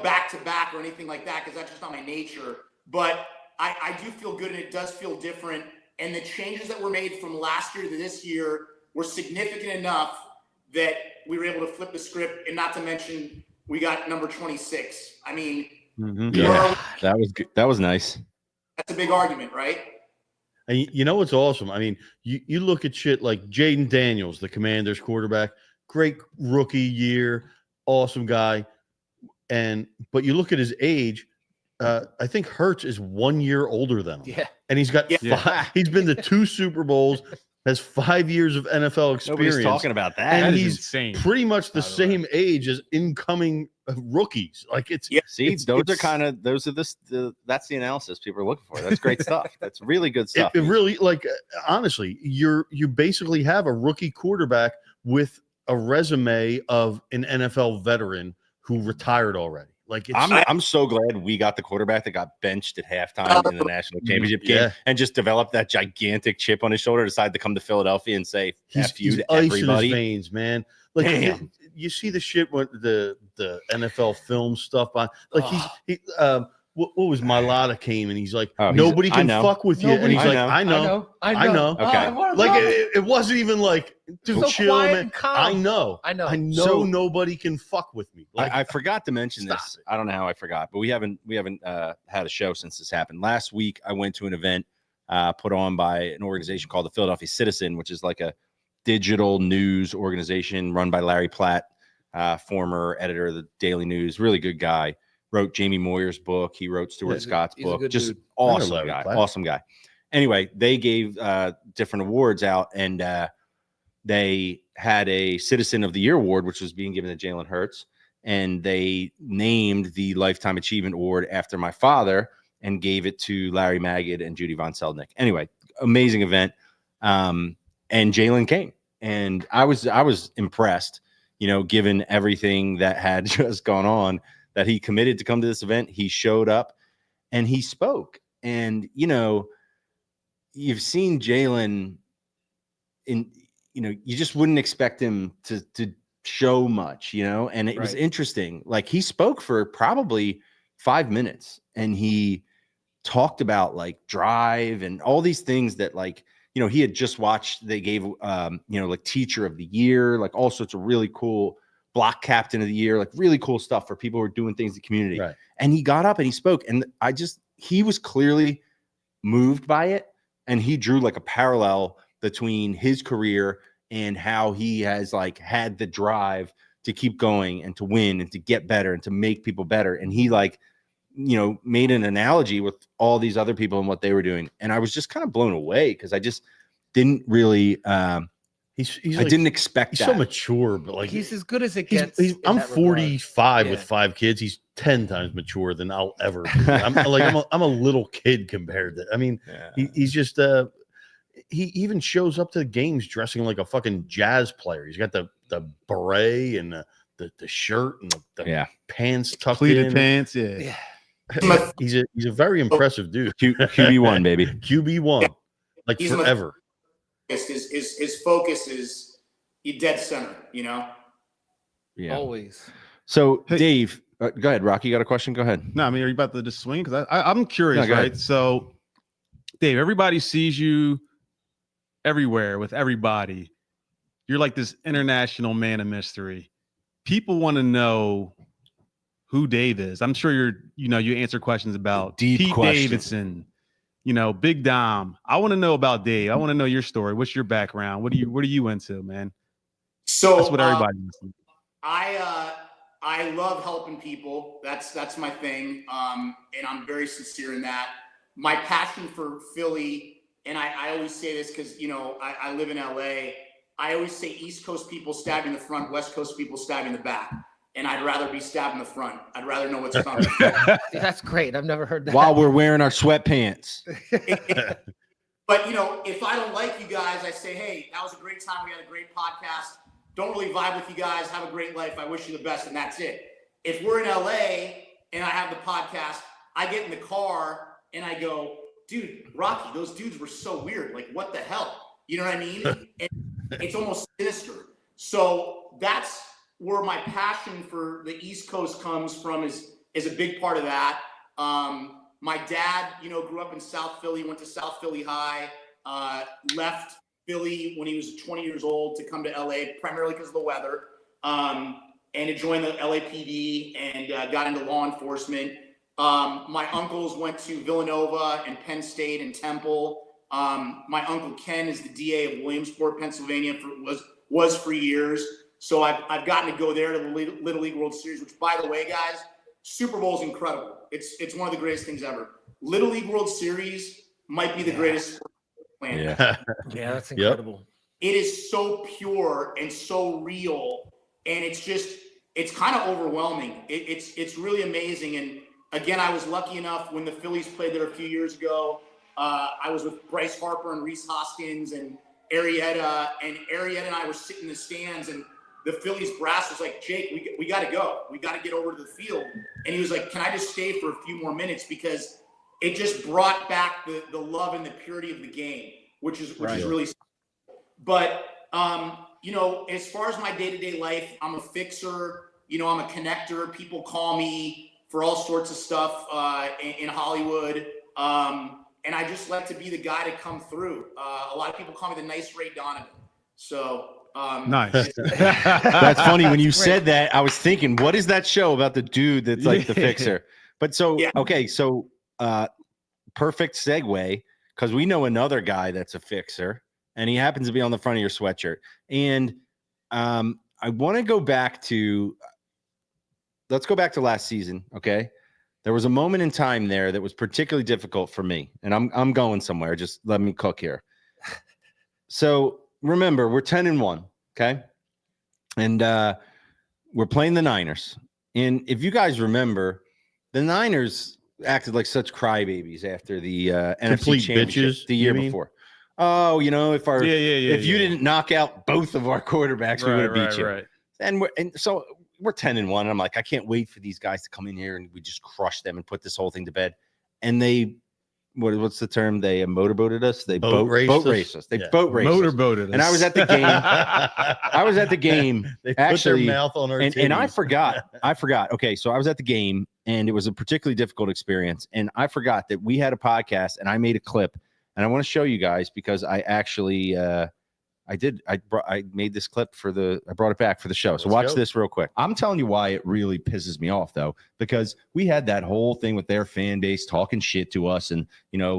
back to back or anything like that, because that's just not my nature. But I do feel good, and it does feel different. And the changes that were made from last year to this year were significant enough that we were able to flip the script, and not to mention we got number 26. I mean, that was good. That was nice. That's a big argument, right? And you know what's awesome? I mean, you look at shit like Jaden Daniels, the Commanders quarterback, great rookie year, awesome guy. But you look at his age, I think Hurts is 1 year older than him. Yeah. And he's got he's been to 2 Super Bowls, has 5 years of NFL experience. Nobody's talking about that. And he's insane. Pretty much the same age as incoming rookies. Like it's that's the analysis people are looking for. That's great stuff. That's really good stuff. It really, honestly, you basically have a rookie quarterback with a resume of an NFL veteran who retired already. Like I'm so glad we got the quarterback that got benched at halftime in the national championship game and just developed that gigantic chip on his shoulder, decided to come to Philadelphia and say F you to everybody. Ice in his veins, man. Like you see the shit with the NFL film stuff on. Like what was Mailata came and he's like, nobody can fuck with you. And he's like, I know. Okay. It wasn't even like, dude, so chill, man. I know. So, nobody can fuck with me. Like, I forgot to mention this. I don't know how I forgot, but we haven't had a show since this happened. Last week, I went to an event put on by an organization called the Philadelphia Citizen, which is like a digital news organization run by Larry Platt, former editor of the Daily News, really good guy. Wrote Jamie Moyer's book. He wrote Stuart Scott's book. Just dude. Awesome guy. Anyway, they gave different awards out, and they had a Citizen of the Year award, which was being given to Jalen Hurts, and they named the Lifetime Achievement Award after my father and gave it to Larry Magid and Judy Von Seldnick. Anyway, amazing event. And Jalen came, and I was impressed. given everything that had just gone on, that he committed to come to this event. He showed up and he spoke. And, you've seen Jalen you just wouldn't expect him to show much, and it was interesting. Like, he spoke for probably 5 minutes and he talked about like drive and all these things that he had just watched. They gave, like teacher of the year, like all sorts of really cool block captain of the year, like really cool stuff for people who are doing things in the community. Right. And he got up and he spoke, and he was clearly moved by it. And he drew like a parallel between his career and how he has like had the drive to keep going and to win and to get better and to make people better. And he made an analogy with all these other people and what they were doing. And I was just kind of blown away because I just didn't really, I didn't expect that. He's so mature, but like he's as good as it gets. I'm 45 with 5 kids. He's 10 times mature than I'll ever be. I'm a little kid compared to, he's just, he even shows up to the games dressing like a fucking jazz player. He's got the beret and the shirt and the pants tucked pleated in. Pants. Yeah. He's a very impressive dude. QB1, baby. QB1, like He's forever. His focus is dead center, Yeah. Always. So, hey, Dave, go ahead. Rocky, you got a question? Go ahead. No, are you about to just swing? Because I'm curious, no, right? Ahead. So, Dave, everybody sees you everywhere with everybody. You're like this international man of mystery. People want to know who Dave is. I'm sure you answer questions about Pete Davidson, Big Dom. I want to know about Dave. I want to know your story. What's your background? What are you into, man? So that's what everybody wants to know. I love helping people. That's my thing. And I'm very sincere in that. My passion for Philly, and I always say this because I live in LA. I always say East Coast people stab in the front, West Coast people stab in the back. And I'd rather be stabbed in the front. I'd rather know what's coming. That's great. I've never heard that. While we're wearing our sweatpants. But, if I don't like you guys, I say, hey, that was a great time. We had a great podcast. Don't really vibe with you guys. Have a great life. I wish you the best. And that's it. If we're in LA and I have the podcast, I get in the car and I go, dude, Rocky, those dudes were so weird. Like, what the hell? You know what I mean? And it's almost sinister. So that's where my passion for the East Coast comes from is a big part of that. My dad, grew up in South Philly, went to South Philly High, left Philly when he was 20 years old to come to LA, primarily because of the weather, and to join the LAPD and got into law enforcement. My uncles went to Villanova and Penn State and Temple. My uncle Ken is the DA of Williamsport, Pennsylvania, was for years. So I've gotten to go there to the Little League World Series, which, by the way, guys, Super Bowl is incredible. It's one of the greatest things ever. Little League World Series might be the greatest sport on the planet. Yeah, that's incredible. It is so pure and so real, and it's kind of overwhelming. It's really amazing. And again, I was lucky enough when the Phillies played there a few years ago. I was with Bryce Harper and Rhys Hoskins and Arrieta, and Arrieta and I were sitting in the stands, and the Phillies brass was like, Jake, we got to go. We got to get over to the field. And he was like, can I just stay for a few more minutes? Because it just brought back the love and the purity of the game, which is really. But, as far as my day-to-day life, I'm a fixer. I'm a connector. People call me for all sorts of stuff in Hollywood. And I just like to be the guy to come through. A lot of people call me the nice Ray Donovan. So nice. That's funny. When you said that, I was thinking, what is that show about the dude that's like the fixer? But okay, so perfect segue, because we know another guy that's a fixer, and he happens to be on the front of your sweatshirt. And I want to go back to let's go back to last season, okay? There was a moment in time there that was particularly difficult for me, and I'm going somewhere. Just let me cook here. So remember, we're 10-1, okay? And we're playing the Niners. And if you guys remember, the Niners acted like such crybabies after the NFC Championship the year before. Oh, if you didn't knock out both of our quarterbacks, we would have beat you. Right. And so we're 10-1. And I'm like, I can't wait for these guys to come in here and we just crush them and put this whole thing to bed. And they, what's the term? They motorboated us. They boat raced us. They boat raced motorboated us. And I was at the game. They actually, put their mouth on our and I forgot. Okay, so I was at the game, and it was a particularly difficult experience. And I forgot that we had a podcast, and I made a clip, and I want to show you guys because I actually I made this clip I brought it back for the show. So watch this real quick. I'm telling you why it really pisses me off, though, because we had that whole thing with their fan base talking shit to us and,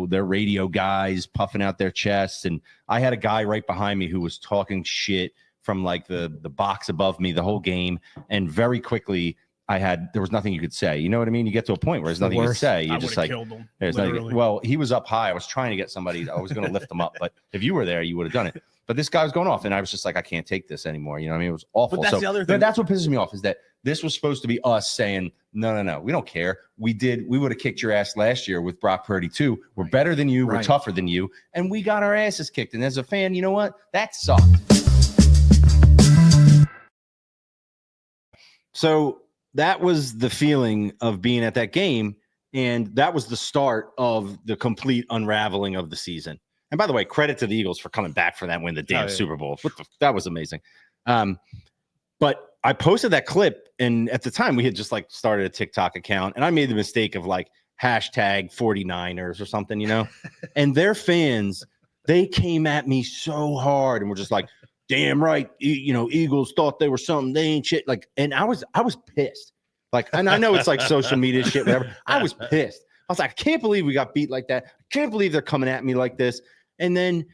their radio guys puffing out their chests. And I had a guy right behind me who was talking shit from like the box above me the whole game. And very quickly there was nothing you could say. You know what I mean? You get to a point where there's nothing you can say. You're just like, killed him, there's nothing. Well, he was up high. I was trying to get somebody. I was going to lift him up, but if you were there, you would have done it. But this guy was going off, and I was just like, I can't take this anymore. You know what I mean? It was awful. But that's the other thing. That's what pisses me off is that this was supposed to be us saying, no, we don't care. We would have kicked your ass last year with Brock Purdy too. We're better than you. We're tougher than you. And we got our asses kicked. And as a fan, you know what? That sucked. So that was the feeling of being at that game. And that was the start of the complete unraveling of the season. And by the way, credit to the Eagles for coming back for that win, the damn Super Bowl. That was amazing. But I posted that clip, and at the time we had just like started a TikTok account, and I made the mistake of like hashtag 49ers or something, and their fans, they came at me so hard and were just like, damn right, Eagles thought they were something, they ain't shit. Like, and I was pissed. Like, and I know it's like social media shit, whatever. I was pissed. I was like, I can't believe we got beat like that. I can't believe they're coming at me like this. And then,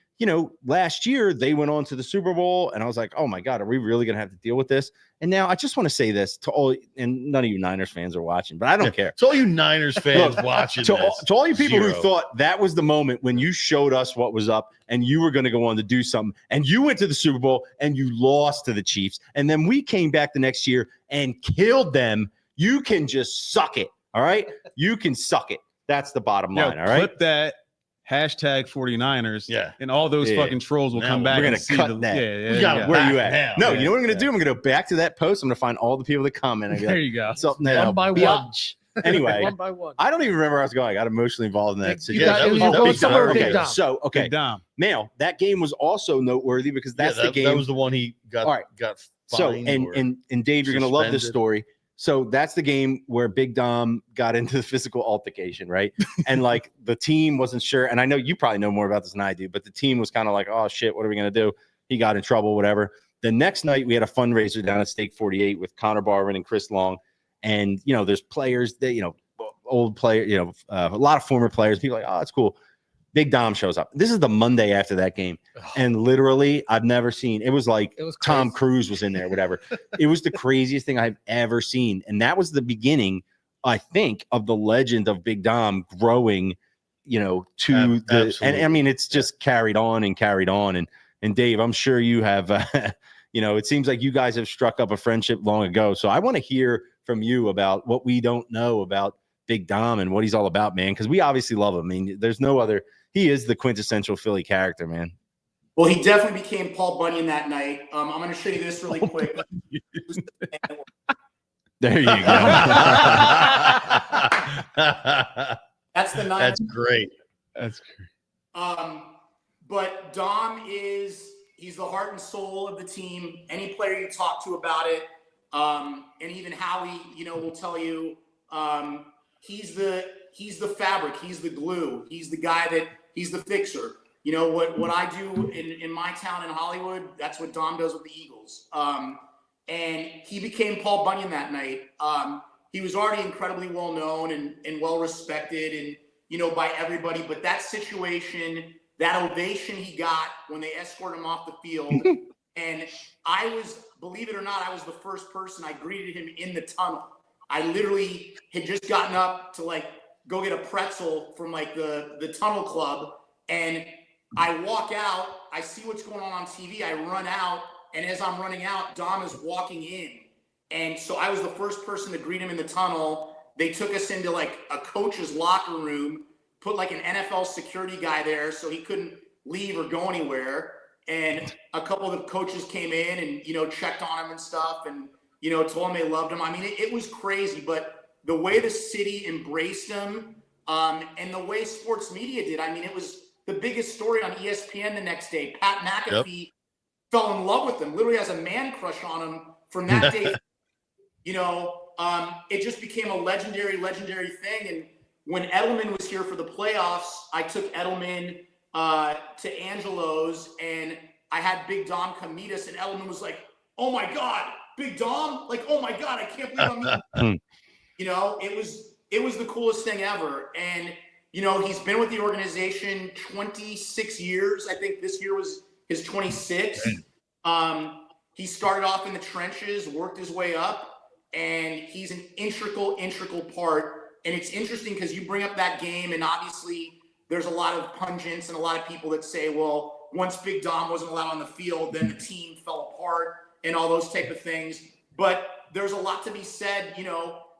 last year they went on to the Super Bowl, and I was like, oh my God, are we really going to have to deal with this? And now I just want to say this to all, and none of you Niners fans are watching, but I don't care. To all you Niners fans watching to all you people who thought that was the moment when you showed us what was up and you were going to go on to do something, and you went to the Super Bowl and you lost to the Chiefs, and then we came back the next year and killed them, you can just suck it, all right? You can suck it. That's the bottom line, all right? Clip that. Hashtag 49ers. And all those fucking trolls will come back. We're going to cut that. Where are you at? No, you know what I'm going to do? I'm going to go back to that post. I'm going to find all the people that comment. There you go. Something one by one. Anyway, one by one. I don't even remember where I was going. I got emotionally involved in that situation. Okay. Now, that game was also noteworthy because that's the game. That was the one he got fined. So, and Dave, you're going to love this story. So that's the game where Big Dom got into the physical altercation, right? And like the team wasn't sure. And I know you probably know more about this than I do, but the team was kind of like, oh shit, what are we going to do? He got in trouble, whatever. The next night we had a fundraiser down at Stake 48 with Connor Barwin and Chris Long. And, there's players that, old player, a lot of former players. People are like, oh, that's cool. Big Dom shows up. This is the Monday after that game. And literally, I've never seen, it was like Tom Cruise was in there, whatever. It was the craziest thing I've ever seen. And that was the beginning, I think, of the legend of Big Dom growing, to the, and I mean, it's just carried on. And Dave, I'm sure you have, it seems like you guys have struck up a friendship long ago. So I want to hear from you about what we don't know about Big Dom and what he's all about, man. Because we obviously love him. I mean, there's no other. He is the quintessential Philly character, man. Well, he definitely became Paul Bunyan that night. I'm going to show you this really quick. There you go. That's the night. That's great. That's great. But Dom he's the heart and soul of the team. Any player you talk to about it, and even Howie, will tell you, he's the fabric, he's the glue, he's the guy he's the fixer. What I do in my town in Hollywood, that's what Dom does with the Eagles. And he became Paul Bunyan that night. He was already incredibly well known and well respected and, by everybody. But that situation, that ovation he got when they escorted him off the field. And believe it or not, I was the first person. I greeted him in the tunnel. I literally had just gotten up to go get a pretzel from the tunnel club. And I walk out, I see what's going on TV. I run out. And as I'm running out, Dom is walking in. And so I was the first person to greet him in the tunnel. They took us into a coach's locker room, put an NFL security guy there so he couldn't leave or go anywhere. and a couple of the coaches came in and, checked on him and stuff and, told him they loved him. I mean, it was crazy, but the way the city embraced him and the way sports media did, I mean, it was the biggest story on ESPN the next day. Pat McAfee fell in love with him, literally has a man crush on him from that day. It just became a legendary thing. And when Edelman was here for the playoffs, I took Edelman to Angelo's, and I had Big Dom come meet us, and Edelman was like, "Oh my God, Big Dom! Like, oh my God, I can't believe I'm meeting." It was the coolest thing ever. And he's been with the organization 26 years. I think this year was his 26th. He started off in the trenches, worked his way up, and he's an integral part. And it's interesting because you bring up that game, and obviously there's a lot of pundits and a lot of people that say, well, once Big Dom wasn't allowed on the field, then the team fell apart and all those type of things. But there's a lot to be said.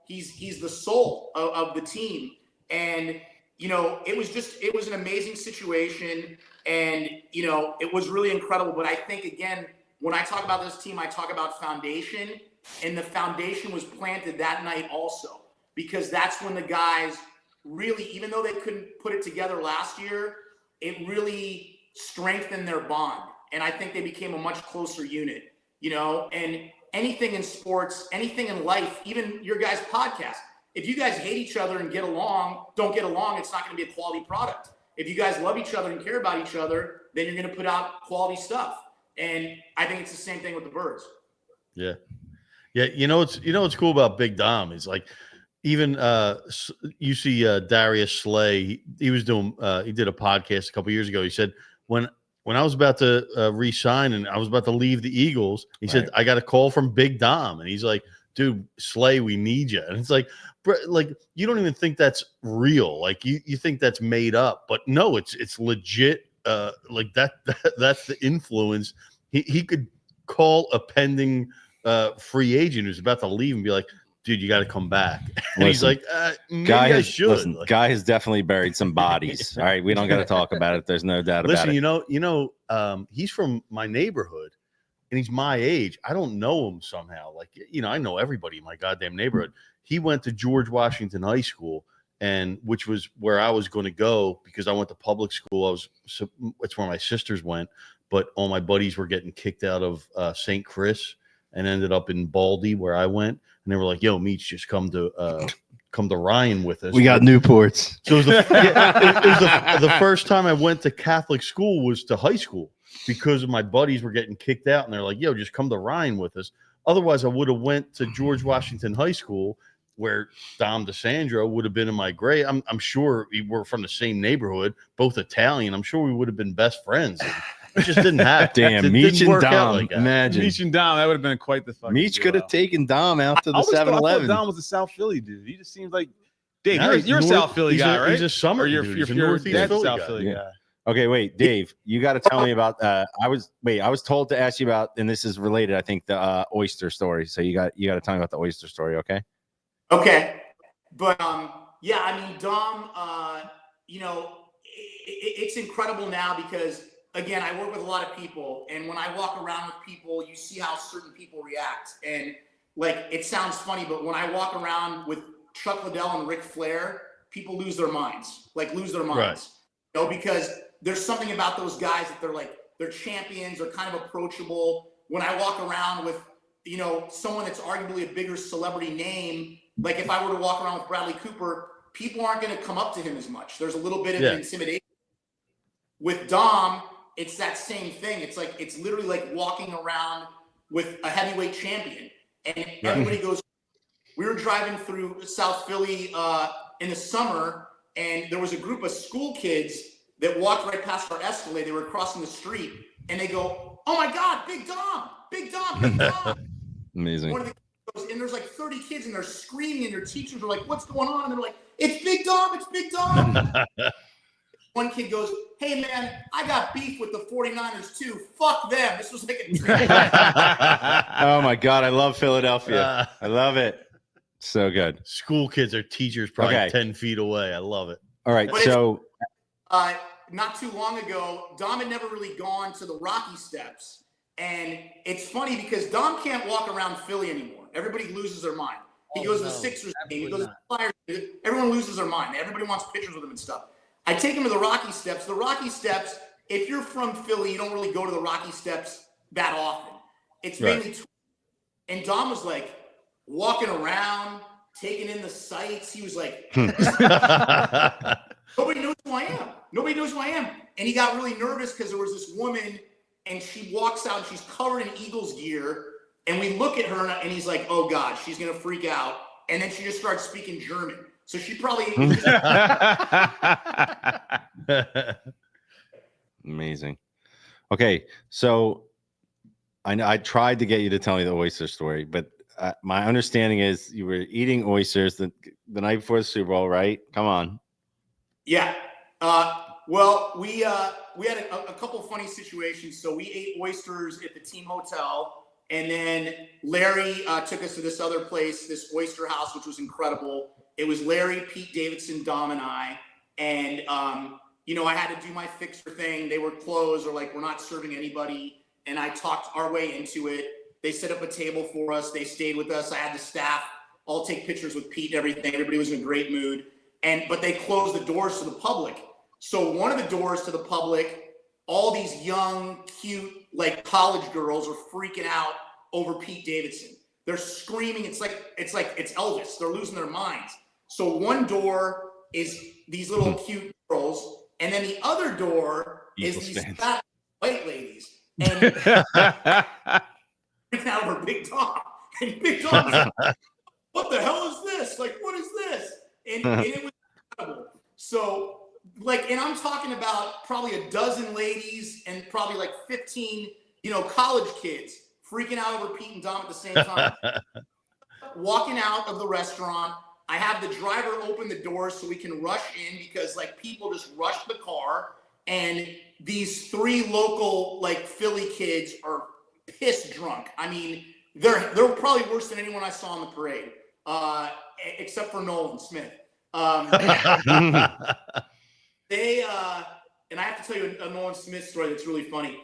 He's the soul of the team. And, it was an amazing situation. And, it was really incredible. But I think, again, when I talk about this team, I talk about foundation. And the foundation was planted that night also. Because that's when the guys really, even though they couldn't put it together last year, it really strengthened their bond. And I think they became a much closer unit, and anything in sports, anything in life, even your guys' podcast, if you guys hate each other and don't get along, it's not going to be a quality product. If you guys love each other and care about each other, then you're going to put out quality stuff. And I think it's the same thing with the Birds. Yeah. Yeah. What's cool about Big Dom is like, even you see Darius Slay, he was doing he did a podcast a couple years ago. He said when I was about to re-sign and I was about to leave the Eagles, he said I got a call from Big Dom, and he's like, dude, Slay, we need you. And it's like you don't even think that's real, like you think that's made up, but no, it's legit. Like that's the influence. He could call a pending free agent who's about to leave and be like, dude, you got to come back. And he's like, guy has definitely buried some bodies. All right, we don't got to talk about it. There's no doubt about it. He's from my neighborhood, and he's my age. I don't know him somehow. Like, I know everybody in my goddamn neighborhood. He went to George Washington High School, and which was where I was going to go because I went to public school. It's where my sisters went, but all my buddies were getting kicked out of St. Chris and ended up in Baldy where I went. And they were like, yo, Meach, just come to Ryan with us. We got Newports. So it was the first time I went to Catholic school was to high school because my buddies were getting kicked out. And they're like, yo, just come to Ryan with us. Otherwise, I would have went to George Washington High School where Dom DeSandro would have been in my grade. I'm sure we were from the same neighborhood, both Italian. I'm sure we would have been best friends. It just didn't happen. Damn, Meach and Dom. Like imagine. Meach and Dom, that would have been quite the fucking Meach could have taken Dom out to the 7-Eleven. Dom was a South Philly dude. He just seems like Dave. You're a South Philly guy, right? He's a summer dude. He's a Northeast Philly guy. Okay, wait, Dave, you got to tell me about. I was told to ask you about, and this is related, I think, the oyster story. So you got to tell me about the oyster story, okay? Okay, but yeah, I mean, Dom, it's incredible now because. Again, I work with a lot of people, and when I walk around with people, you see how certain people react. And like, it sounds funny, but when I walk around with Chuck Liddell and Ric Flair, people lose their minds. Right. Because there's something about those guys that they're champions, they're kind of approachable. When I walk around with, someone that's arguably a bigger celebrity name, like if I were to walk around with Bradley Cooper, people aren't going to come up to him as much. There's a little bit of intimidation. With Dom, it's that same thing. It's literally like walking around with a heavyweight champion. And everybody goes, we were driving through South Philly in the summer, and there was a group of school kids that walked right past our Escalade. They were crossing the street, and they go, oh my God, Big Dom, Big Dom, Big Dom. Amazing. One of the kids goes, and there's like 30 kids, and they're screaming, and their teachers are like, what's going on? And they're like, it's Big Dom, it's Big Dom. One kid goes, hey, man, I got beef with the 49ers, too. Fuck them. This was like a Oh, my God. I love Philadelphia. I love it. So good. School kids are teachers probably 10 feet away. I love it. All right. But so not too long ago, Dom had never really gone to the Rocky Steps. And it's funny because Dom can't walk around Philly anymore. Everybody loses their mind. He goes to the Sixers game. He goes to the Flyers. Everyone loses their mind. Everybody wants pictures with him and stuff. I take him to the Rocky Steps. The Rocky Steps, if you're from Philly, you don't really go to the Rocky Steps that often. It's mainly and Dom was like walking around, taking in the sights. He was like, nobody knows who I am. Nobody knows who I am. And he got really nervous because there was this woman and she walks out and she's covered in Eagles gear. And we look at her and he's like, oh God, she's going to freak out. And then she just starts speaking German. So she probably. Amazing. Okay. So I tried to get you to tell me the oyster story, but my understanding is you were eating oysters the night before the Super Bowl, right? Come on. Yeah. Well, we had a couple of funny situations. So we ate oysters at the team hotel. And then Larry took us to this other place, this oyster house, which was incredible. It was Larry, Pete Davidson, Dom, and I. And, I had to do my fixer thing. They were closed or like, we're not serving anybody. And I talked our way into it. They set up a table for us. They stayed with us. I had the staff all take pictures with Pete and everything. Everybody was in a great mood. But they closed the doors to the public. So one of the doors to the public, all these young, cute, like college girls are freaking out over Pete Davidson. They're screaming. It's like it's Elvis. They're losing their minds. So one door is these little cute girls, and then the other door is these fat white ladies. And freaking out over Big Tom. And Big Tom's like, what the hell is this? Like, what is this? And it was incredible. So, and I'm talking about probably a dozen ladies and probably like 15, college kids freaking out over Pete and Dom at the same time. Walking out of the restaurant, I have the driver open the doors so we can rush in because people just rush the car. And these 3 local Philly kids are piss drunk. I mean, they're probably worse than anyone I saw on the parade, except for Nolan Smith. They and I have to tell you a Nolan Smith story that's really funny.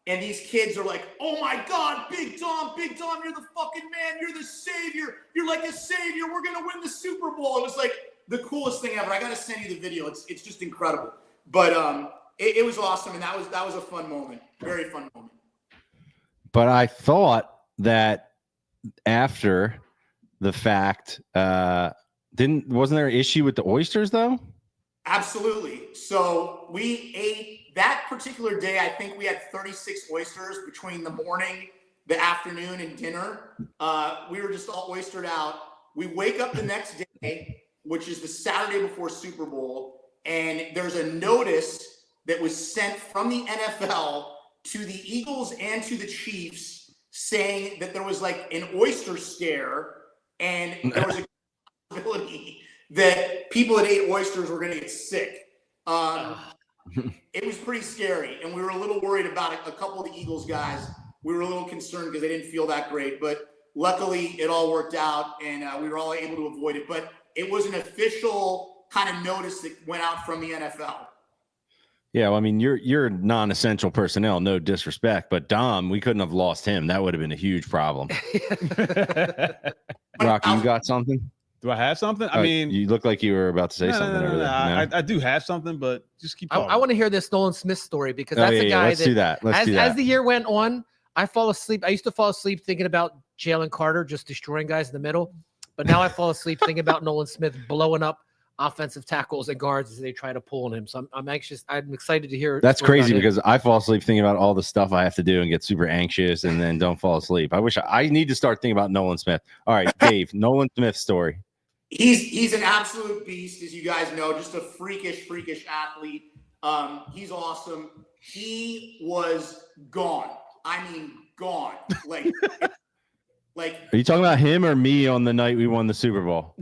And these kids are like, "Oh my God, Big Dom, you're the fucking man. You're the savior. You're like a savior. We're gonna win the Super Bowl." It was like the coolest thing ever. I gotta send you the video. It's just incredible. But it was awesome, and that was a fun moment. Very fun moment. But I thought that after the fact, wasn't there an issue with the oysters though? Absolutely. So we ate that particular day. I think we had 36 oysters between the morning, the afternoon, and dinner. We were just all oystered out. We wake up the next day, which is the Saturday before Super Bowl, and there's a notice that was sent from the NFL to the Eagles and to the Chiefs saying that there was an oyster scare and there was a possibility that people that ate oysters were going to get sick. It was pretty scary, and we were a little worried about it. A couple of the Eagles guys, we were a little concerned because they didn't feel that great, but luckily it all worked out, and we were all able to avoid it. But it was an official kind of notice that went out from the NFL. Yeah, well, I mean, you're non-essential personnel, no disrespect, but Dom, we couldn't have lost him. That would have been a huge problem. Rocky, you got something? Do I have something? I mean, you look like you were about to say something. No. I do have something, but just keep talking. I want to hear this Nolan Smith story because that's a guy let's do that. As the year went on, I fall asleep. I used to fall asleep thinking about Jalen Carter just destroying guys in the middle, but now I fall asleep thinking about Nolan Smith blowing up offensive tackles and guards as they try to pull on him. So I'm anxious. I'm excited to hear. That's crazy because I fall asleep thinking about all the stuff I have to do and get super anxious and then don't fall asleep. I need to start thinking about Nolan Smith. All right, Dave, Nolan Smith story. He's an absolute beast, as you guys know, just a freakish athlete. He's awesome. He was gone. I mean, gone. Are you talking about him or me on the night we won the Super Bowl?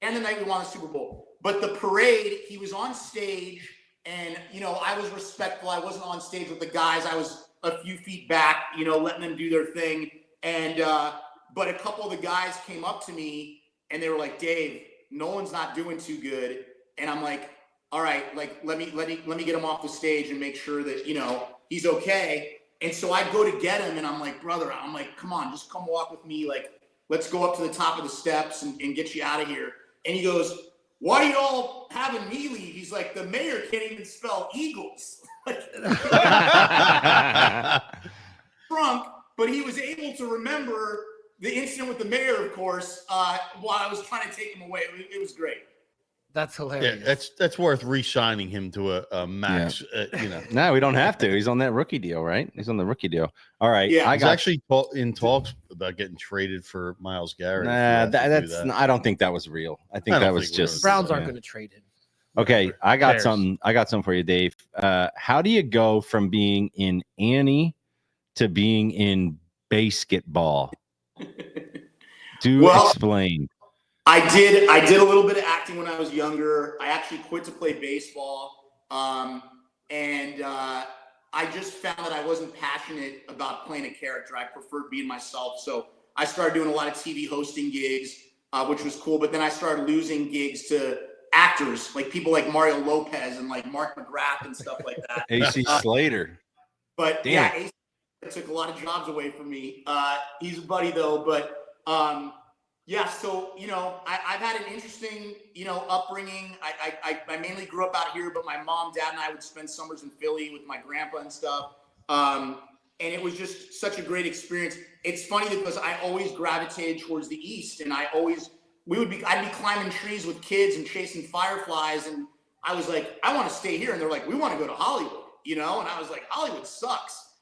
And the night we won the Super Bowl. But the parade, he was on stage, and I was respectful. I wasn't on stage with the guys. I was a few feet back, letting them do their thing. And but a couple of the guys came up to me and they were like, "Dave, Nolan's not doing too good." And I'm like, all right, like let me get him off the stage and make sure that he's okay. And so I go to get him, and I'm like, brother, I'm like, come on, just come walk with me. Like, let's go up to the top of the steps and get you out of here. And he goes, why are you all having me leave? He's like, the mayor can't even spell Eagles. Drunk, but he was able to remember the incident with the mayor, of course, while I was trying to take him away. It was great. That's hilarious. Yeah, that's worth re-signing him to a max. Yeah. No, we don't have to. He's on that rookie deal, right? He's on the rookie deal. All right. Yeah. He's actually in talks about getting traded for Myles Garrett. Nah, I don't think that was real. I think that was just Browns aren't going to trade him. Okay, I got something for you, Dave. How do you go from being in Annie to being in basketball? Explain. I did a little bit of acting when I was younger. I actually quit to play baseball. And I just found that I wasn't passionate about playing a character. I preferred being myself. So I started doing a lot of TV hosting gigs, which was cool. But then I started losing gigs to actors, like people like Mario Lopez and like Mark McGrath and stuff like that. AC Slater. But yeah, AC took a lot of jobs away from me. He's a buddy though, but yeah, so I've had an interesting upbringing. I mainly grew up out here, but my mom, dad, and I would spend summers in Philly with my grandpa and stuff. And it was just such a great experience. It's funny because I always gravitated towards the East, and I'd be climbing trees with kids and chasing fireflies, and I was like, I want to stay here, and they're like, we want to go to Hollywood, and I was like, Hollywood sucks,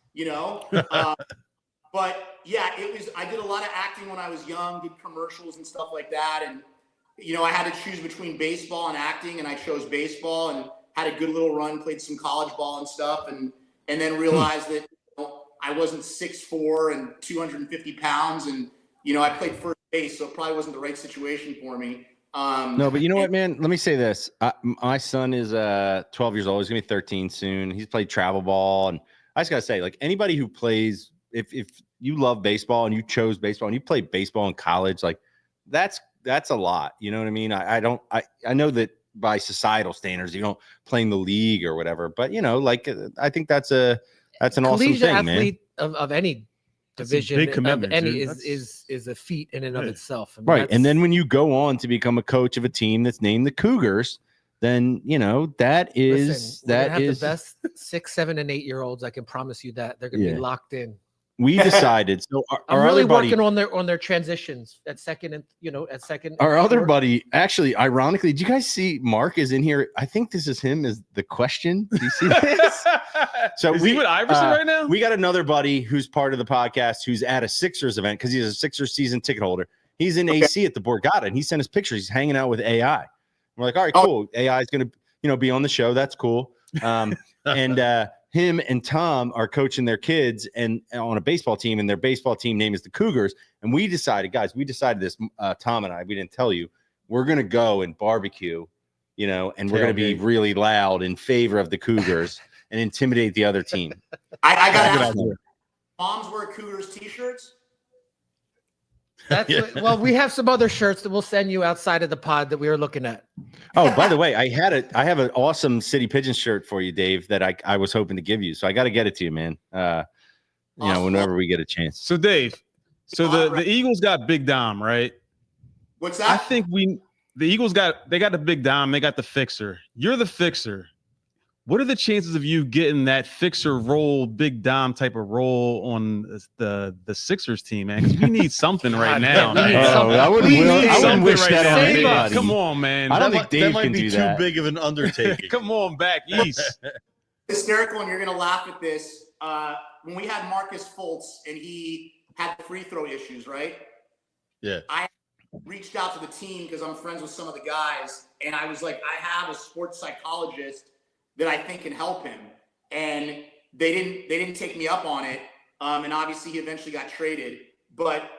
But yeah, I did a lot of acting when I was young, did commercials and stuff like that. And, I had to choose between baseball and acting, and I chose baseball and had a good little run, played some college ball and stuff. And then realized that I wasn't 6'4" and 250 pounds. And, I played first base, so it probably wasn't the right situation for me. No, but you know what, man? Let me say this. My son is 12 years old. He's going to be 13 soon. He's played travel ball. And I just got to say, like, anybody who plays, if you love baseball and you chose baseball and you played baseball in college, like that's a lot. You know what I mean? I know that by societal standards, you don't play in the league or whatever, but I think that's an awesome thing, athlete man. Of any division, big commitment, of any is a feat in and of itself. Right. And then when you go on to become a coach of a team that's named the Cougars, then that is the best 6, 7, and 8-year-olds. I can promise you that they're going to be locked in. We decided. So I'm really working on their transitions at second and at second. Our other buddy, actually, ironically, did you guys see Mark is in here? I think this is him as the question. Do you see this? So is he with Iverson right now? We got another buddy who's part of the podcast who's at a Sixers event because he's a Sixers season ticket holder. He's in AC at the Borgata, and he sent us pictures. He's hanging out with AI. We're like, all right, cool. AI is going to be on the show. That's cool. And him and Tom are coaching their kids and on a baseball team, and their baseball team name is the Cougars. And we decided this, Tom and I, we didn't tell you, we're going to go and barbecue, and we're going to be really loud in favor of the Cougars and intimidate the other team. I got to ask, moms wear Cougars t-shirts? Well, we have some other shirts that we'll send you outside of the pod that we were looking at. Oh, by the way, I have an awesome City Pigeon shirt for you, Dave, that I was hoping to give you. So I got to get it to you, man. Whenever we get a chance. So Dave, the Eagles got Big Dom, right? What's that? I think the Eagles got the Big Dom, they got the fixer. You're the fixer. What are the chances of you getting that fixer role, Big Dom type of role on the Sixers team, man? Because we need something right now. I wouldn't wish that on anybody. Come on, man. I don't think Dave might can be do too that. big of an undertaking. Come on back east. Hysterical, and you're going to laugh at this. When we had Marcus Fultz and he had the free throw issues, right? Yeah. I reached out to the team because I'm friends with some of the guys, and I was like, I have a sports psychologist that I think can help him. And they didn't take me up on it. And obviously he eventually got traded. But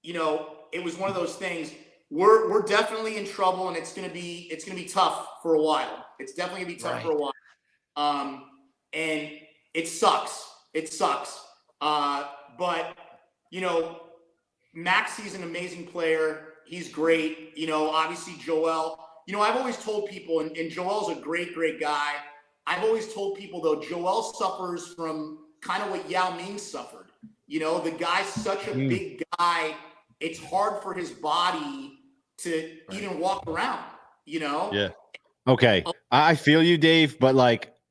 it was one of those things. We're definitely in trouble, and it's gonna be tough for a while. It's definitely gonna be tough for a while. And it sucks. It sucks. But Maxi's an amazing player. He's great. Obviously Joel. I've always told people, and Joel's a great, great guy. I've always told people, though, Joel suffers from kind of what Yao Ming suffered. The guy's such a big guy. It's hard for his body to even walk around, Yeah. Okay. I feel you, Dave, but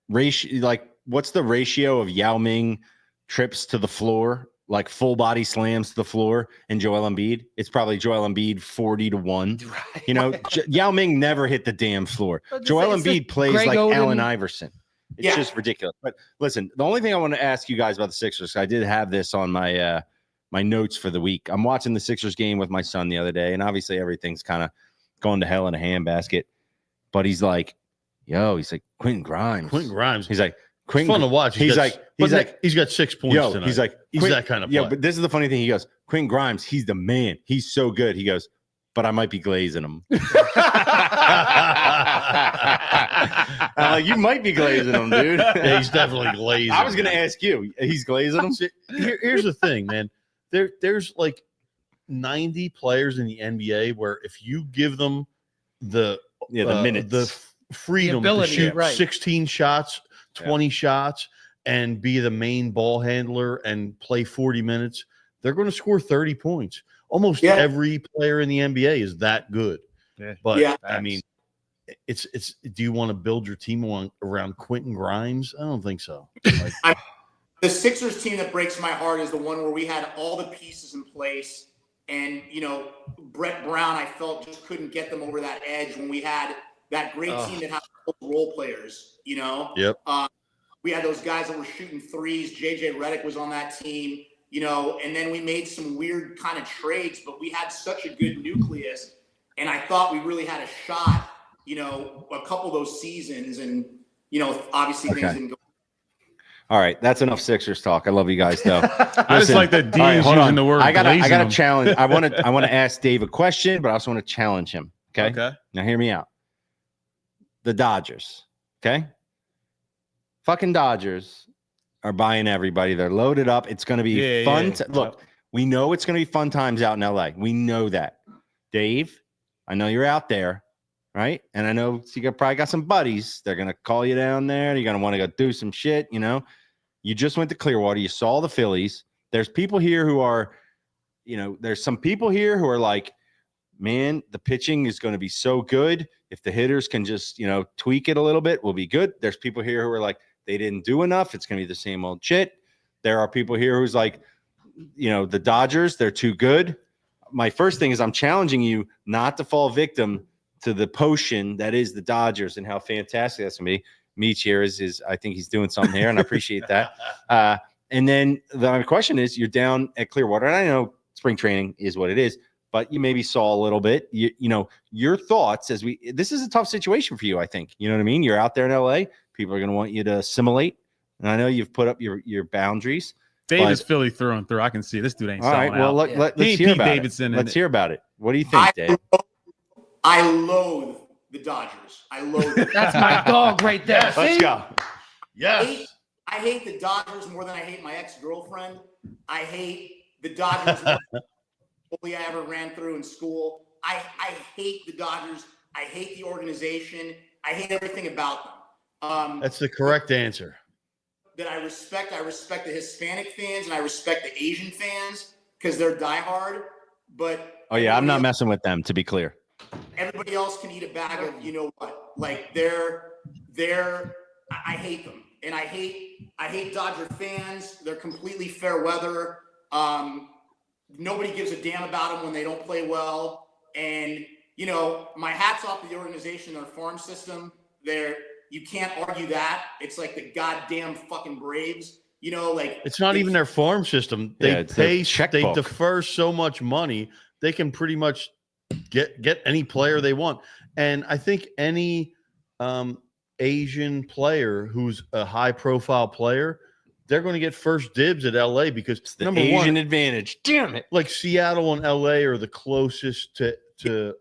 what's the ratio of Yao Ming trips to the floor, like full body slams to the floor, and Joel Embiid? It's probably Joel Embiid 40-1. Right. Yao Ming never hit the damn floor. Joel Embiid plays Greg like Oden. Allen Iverson. It's just ridiculous. But listen, the only thing I want to ask you guys about the Sixers, I did have this on my my notes for the week. I'm watching the Sixers game with my son the other day, and obviously everything's kind of going to hell in a handbasket. But he's like, Quentin Grimes. He's like, it's fun to watch. He's got 6 points tonight. He's like, he's that kind of player. Yeah, but this is the funny thing. He goes, Quentin Grimes, he's the man. He's so good. He goes, but I might be glazing him. I'm like, you might be glazing him, dude. Yeah, he's definitely glazing. I was going to ask you. He's glazing him? Here's the thing, man. There's like 90 players in the NBA where if you give them the minutes, the freedom to shoot 16 shots, 20 shots, and be the main ball handler and play 40 minutes, they're going to score 30 points. Almost every player in the NBA is that good. Yeah. But I mean, it's. Do you want to build your team around Quentin Grimes? I don't think so. The Sixers team that breaks my heart is the one where we had all the pieces in place, and Brett Brown, I felt just couldn't get them over that edge when we had that great team that had role players. Yep. We had those guys that were shooting threes. JJ Redick was on that team. And then we made some weird kind of trades, but we had such a good nucleus, and I thought we really had a shot, a couple of those seasons, and, obviously things didn't go. All right, that's enough Sixers talk. I love you guys, though. I just like that Dean's using the word. I got a challenge. I want to ask Dave a question, but I also want to challenge him. Okay. Now hear me out. The Dodgers. Okay. Fucking Dodgers are buying everybody. They're loaded up. It's going to be fun. Look, we know it's going to be fun times out in LA. We know that. Dave, I know you're out there, right? And I know you probably got some buddies. They're going to call you down there. You're going to want to go do some shit, You just went to Clearwater. You saw the Phillies. There's people here who are, there's some people here who are like, man, the pitching is going to be so good. If the hitters can just, tweak it a little bit, we'll be good. There's people here who are like, they didn't do enough. It's going to be the same old shit. There are people here who's like, the Dodgers, they're too good. My first thing is I'm challenging you not to fall victim to the potion that is the Dodgers and how fantastic that's going to be. Meech here is I think he's doing something here, and I appreciate that. And then the question is, you're down at Clearwater, and I know spring training is what it is, but you maybe saw a little bit. Your thoughts this is a tough situation for you, I think. You know what I mean? You're out there in LA. People are going to want you to assimilate. And I know you've put up your boundaries. Dave is Philly through and through. I can see this dude ain't selling out. Well, let's hear about it. Let's hear about it. What do you think, Dave? I loathe the Dodgers. I loathe them. That's my dog right there. Let's go. Yes. I hate the Dodgers more than I hate my ex-girlfriend. I hate the Dodgers more than the bully I ever ran through in school. I hate the Dodgers. I hate the organization. I hate everything about them. That's the correct answer. That I respect the Hispanic fans and I respect the Asian fans because they're diehard. But I'm not messing with them, to be clear. Everybody else can eat a bag of like I hate them, and I hate Dodger fans. They're completely fair weather. Nobody gives a damn about them when they don't play well. And my hat's off to the organization, their farm system. You can't argue that. It's like the goddamn fucking Braves. It's not even their farm system. They defer so much money. They can pretty much get any player they want. And I think any Asian player who's a high profile player, they're going to get first dibs at LA because it's the Asian advantage. Damn it. Like Seattle and LA are the closest to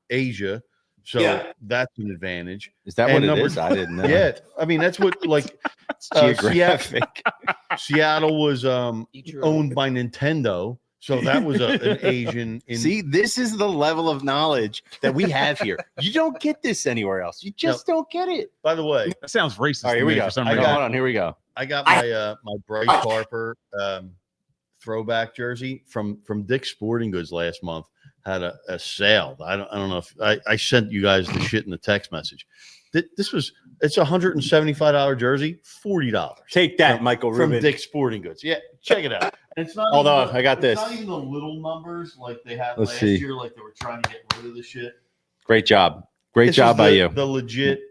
Asia. So that's an advantage. Is that what it is? I didn't know. Yeah. I mean, that's what geographic. Seattle was owned by Nintendo. So that was an Asian. See, this is the level of knowledge that we have here. You don't get this anywhere else. You just don't get it. By the way, That sounds racist. All right, here we go. Hold on, here we go. I got my my Bryce Harper throwback jersey from Dick's Sporting Goods last month. Had a sale. I don't know if I sent you guys the shit in the text message. It's $175 jersey, $40. Take that, Michael Rubin. From Dick's Sporting Goods. Yeah, check it out. And it's not. Although I got this. It's not even the little numbers like they had last year. Like they were trying to get rid of the shit. Great job. Great job by you. The legit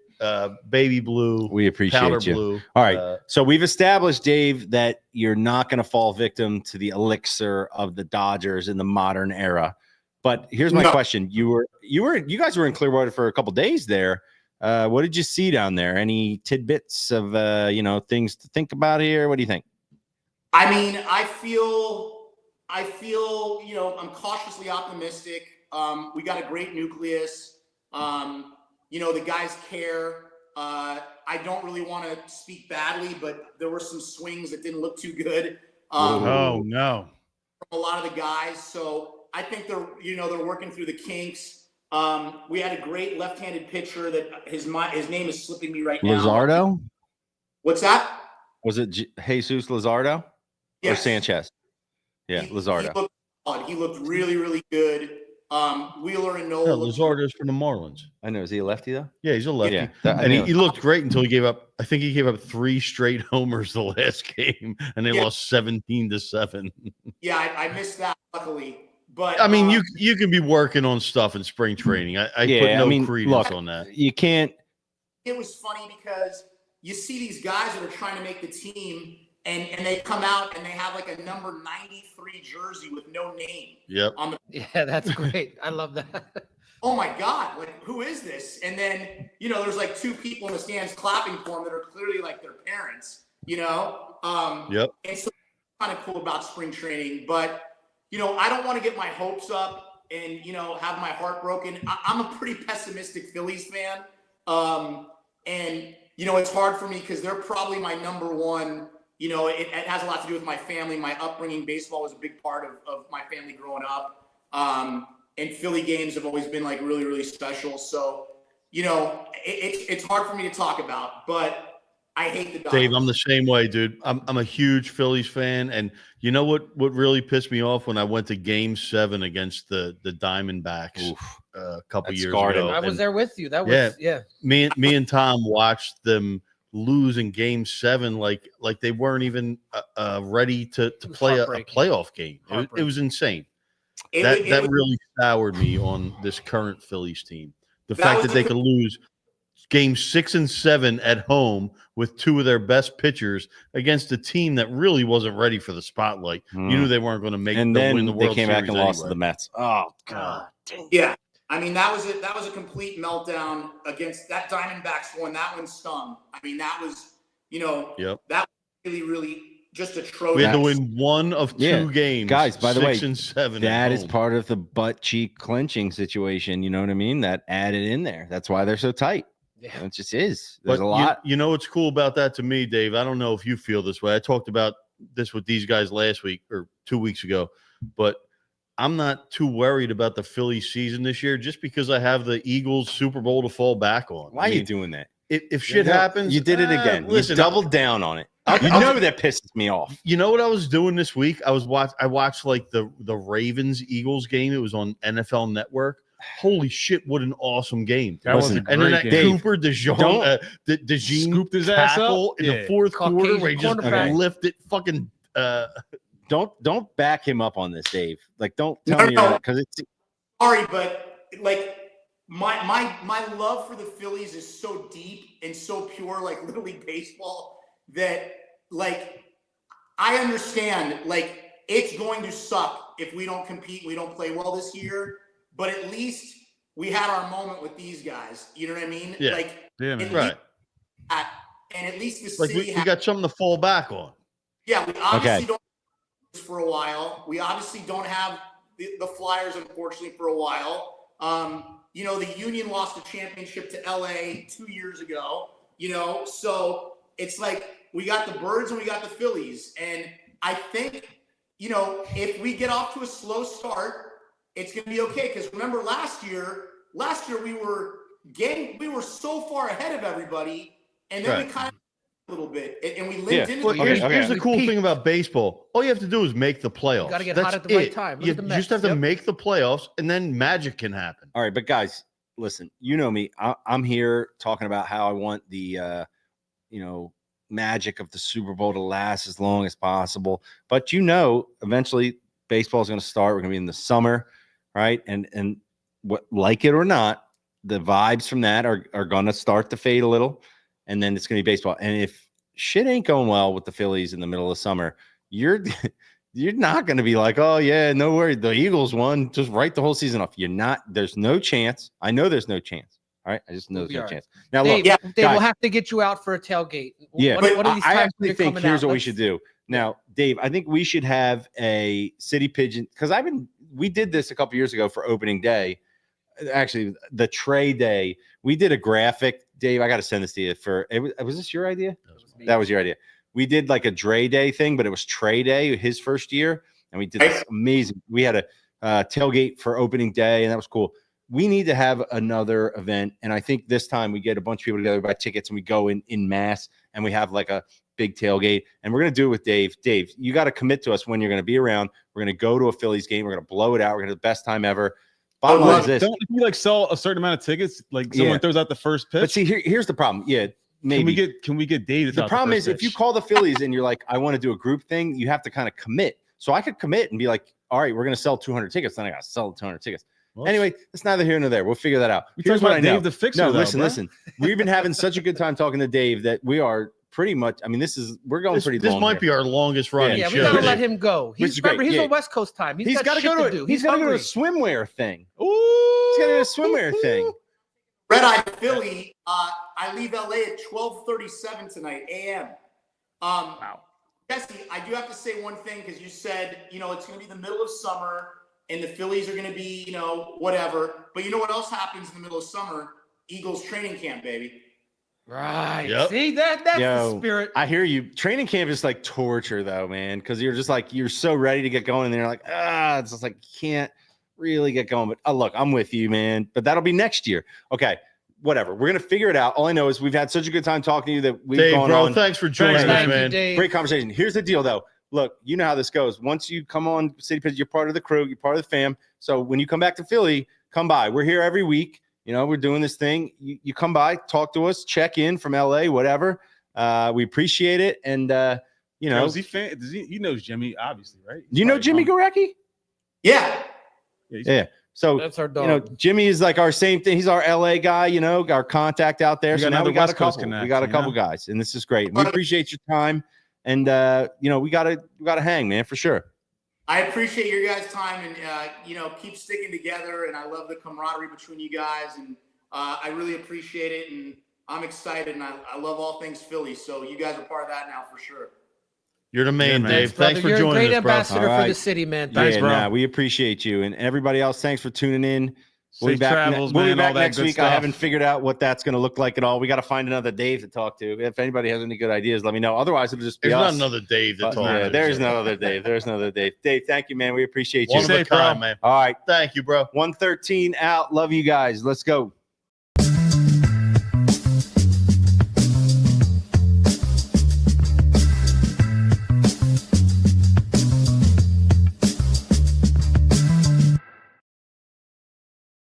baby blue. We appreciate you. Blue. All right. So we've established, Dave, that you're not going to fall victim to the elixir of the Dodgers in the modern era. But here's my question: you guys were in Clearwater for a couple days there. What did you see down there? Any tidbits of things to think about here? What do you think? I mean, I feel, I'm cautiously optimistic. We got a great nucleus. The guys care. I don't really want to speak badly, but there were some swings that didn't look too good. Oh no. From a lot of the guys. So I think they're working through the kinks. We had a great left-handed pitcher that his name is slipping me right now. Luzardo? What's that? Was it Jesus Luzardo? Yes. Or Sanchez? Yeah, Luzardo. He looked really, really good. Wheeler and Nola. No, Luzardo's from the Marlins. I know. Is he a lefty though? Yeah, he's a lefty. Yeah, and he looked great until he gave up. I think he gave up 3 straight homers the last game, and they lost 17-7. Yeah, I missed that luckily. But I mean, you can be working on stuff in spring training. I put no credence on that. You can't. It was funny because you see these guys that are trying to make the team, and they come out and they have like a number 93 jersey with no name. Yep. Yeah, that's great. I love that. Oh my God! Like, who is this? And then there's like 2 people in the stands clapping for them that are clearly like their parents. Yep. And so kind of cool about spring training, but. I don't want to get my hopes up and, have my heart broken. I'm a pretty pessimistic Phillies fan. And it's hard for me because they're probably my number one. It has a lot to do with my family. My upbringing, baseball was a big part of my family growing up. And Philly games have always been like really, really special. So, it's hard for me to talk about, but I hate the Dodgers. Dave, I'm the same way, dude. I'm a huge Phillies fan, and you know what really pissed me off when I went to Game 7 against the Diamondbacks a couple years ago. I was there with you. That was Me and Tom watched them lose in Game 7 like they weren't even ready to play a playoff game. It was insane. That really soured me on this current Phillies team. The fact that they could lose Game 6 and 7 at home with 2 of their best pitchers against a team that really wasn't ready for the spotlight. You knew they weren't going to make win the World Series. They came back and lost to the Mets. Oh God! Yeah, I mean that was a complete meltdown against that Diamondbacks one. That one stung. I mean that was that was really, really just atrocious. We had to win 1 of 2 games, guys. By the way, 6 and 7. That is part of the butt cheek clenching situation. You know what I mean? That added in there. That's why they're so tight. Yeah, it just is. There's a lot. You know what's cool about that to me, Dave? I don't know if you feel this way. I talked about this with these guys last week or 2 weeks ago, but I'm not too worried about the Phillies season this year just because I have the Eagles Super Bowl to fall back on. Why are you doing that? If shit happens, you did it again. Listen, you doubled down on it. You know that pisses me off. You know what I was doing this week? I watched like the Ravens Eagles game. It was on NFL Network. Holy shit! What an awesome game! That was a great game. Cooper DeJean scooped his ass up in the fourth quarter where he just lifted fucking. Don't back him up on this, Dave. Like, don't tell me that because it's sorry, but like my love for the Phillies is so deep and so pure, like Little League baseball, that like I understand like it's going to suck if we don't compete, we don't play well this year. But at least we had our moment with these guys. You know what I mean? Yeah. Like, right. And at least the like city we got something to fall back on. Yeah, we obviously don't have for a while. We obviously don't have the Flyers, unfortunately, for a while. The Union lost a championship to LA 2 years ago. So it's like we got the Birds and we got the Phillies. And I think, if we get off to a slow start, it's going to be okay. Because remember last year we were so far ahead of everybody, and then we kind of a little bit, and we limped into the here's the cool thing about baseball. All you have to do is make the playoffs. You got to get hot at the right time. You just have to make the playoffs, and then magic can happen. All right, but guys, listen, you know me. I'm here talking about how I want the, magic of the Super Bowl to last as long as possible. But eventually baseball is going to start. We're going to be in the summer, right? And what, like it or not, the vibes from that are going to start to fade a little, and then it's going to be baseball. And if shit ain't going well with the Phillies in the middle of summer, you're not going to be like, oh yeah, no worry, the Eagles won, just write the whole season off. You're not. There's no chance. I know there's no chance. All right, I just know there's no chance. Now, Dave, look, Dave, we'll have to get you out for a tailgate. Yeah, what are these I times actually think here's what we should do. Now, Dave, I think we should have a City Pigeon, because we did this a couple years ago for opening day. Actually, the Trey Day, we did a graphic. Dave, I got to send this to you. Was this your idea? That was your idea. We did like a Dre Day thing, but it was Trey Day, his first year, and we did this amazing. We had a tailgate for opening day, and that was cool. We need to have another event, and I think this time we get a bunch of people together, buy tickets, and we go in mass, and we have like a big tailgate, and we're going to do it with Dave. Dave, you got to commit to us when you're going to be around. We're going to go to a Phillies game. We're going to blow it out. We're going to have the best time ever. Bottom line is this. Don't you sell a certain amount of tickets? Like someone throws out the first pitch. But see, here's the problem. Yeah, maybe. Can we get Dave? The problem is if you call the Phillies and you're like, I want to do a group thing, you have to kind of commit. So I could commit and be like, all right, we're going to sell 200 tickets. Then I got to sell 200 tickets. Well, anyway, it's neither here nor there. We'll figure that out. Here's what I know. Dave the Fixer. No, listen. We've been having such a good time talking to Dave that we are pretty much. I mean, we're going pretty long. This might be our longest running. Yeah, we got to let him go. He's on West Coast time. He's got to go to. He's got to go to a swimwear thing. Ooh, he's got to do a swimwear thing. Red Eye Philly. I leave LA at 12:37 tonight a.m. Wow. Jesse, I do have to say one thing because you said it's going to be the middle of summer. And the Phillies are going to be, whatever. But you know what else happens in the middle of summer? Eagles training camp, baby. Right. Yep. See, that's the spirit. I hear you. Training camp is like torture, though, man, because you're just like, you're so ready to get going. And then you're like, it's just like, can't really get going. But look, I'm with you, man. But that'll be next year. Okay. Whatever. We're going to figure it out. All I know is we've had such a good time talking to you that we've gone on. Thanks for joining us, man. Great conversation. Here's the deal, though. Look, you know how this goes. Once you come on City Pigeon, you're part of the crew, you're part of the fam. So when you come back to Philly, come by. We're here every week. We're doing this thing. You come by, talk to us, check in from LA, whatever. We appreciate it. And is he knows Jimmy, obviously, right? Do you know Jimmy Gorecki? Yeah. Yeah. So that's our dog. Jimmy is like our same thing. He's our LA guy, our contact out there. So now we got a couple. We got a couple guys, and this is great. We appreciate your time. And we gotta hang, man, for sure. I appreciate your guys' time, and keep sticking together. And I love the camaraderie between you guys, and I really appreciate it. And I'm excited, and I love all things Philly. So you guys are part of that now for sure. You're the man, Dave. Thanks for joining us, bro. You're a great ambassador for the city, man. Thanks, bro. We appreciate you, and everybody else. Thanks for tuning in. We'll be back next week. I haven't figured out what that's going to look like at all. We got to find another Dave to talk to. If anybody has any good ideas, let me know. Otherwise, it'll just be There's us. not another Dave to talk to. There's no other Dave. There's no other Dave. Dave, thank you, man. We appreciate you. One of a kind, man. All right. Thank you, bro. 113 out. Love you guys. Let's go.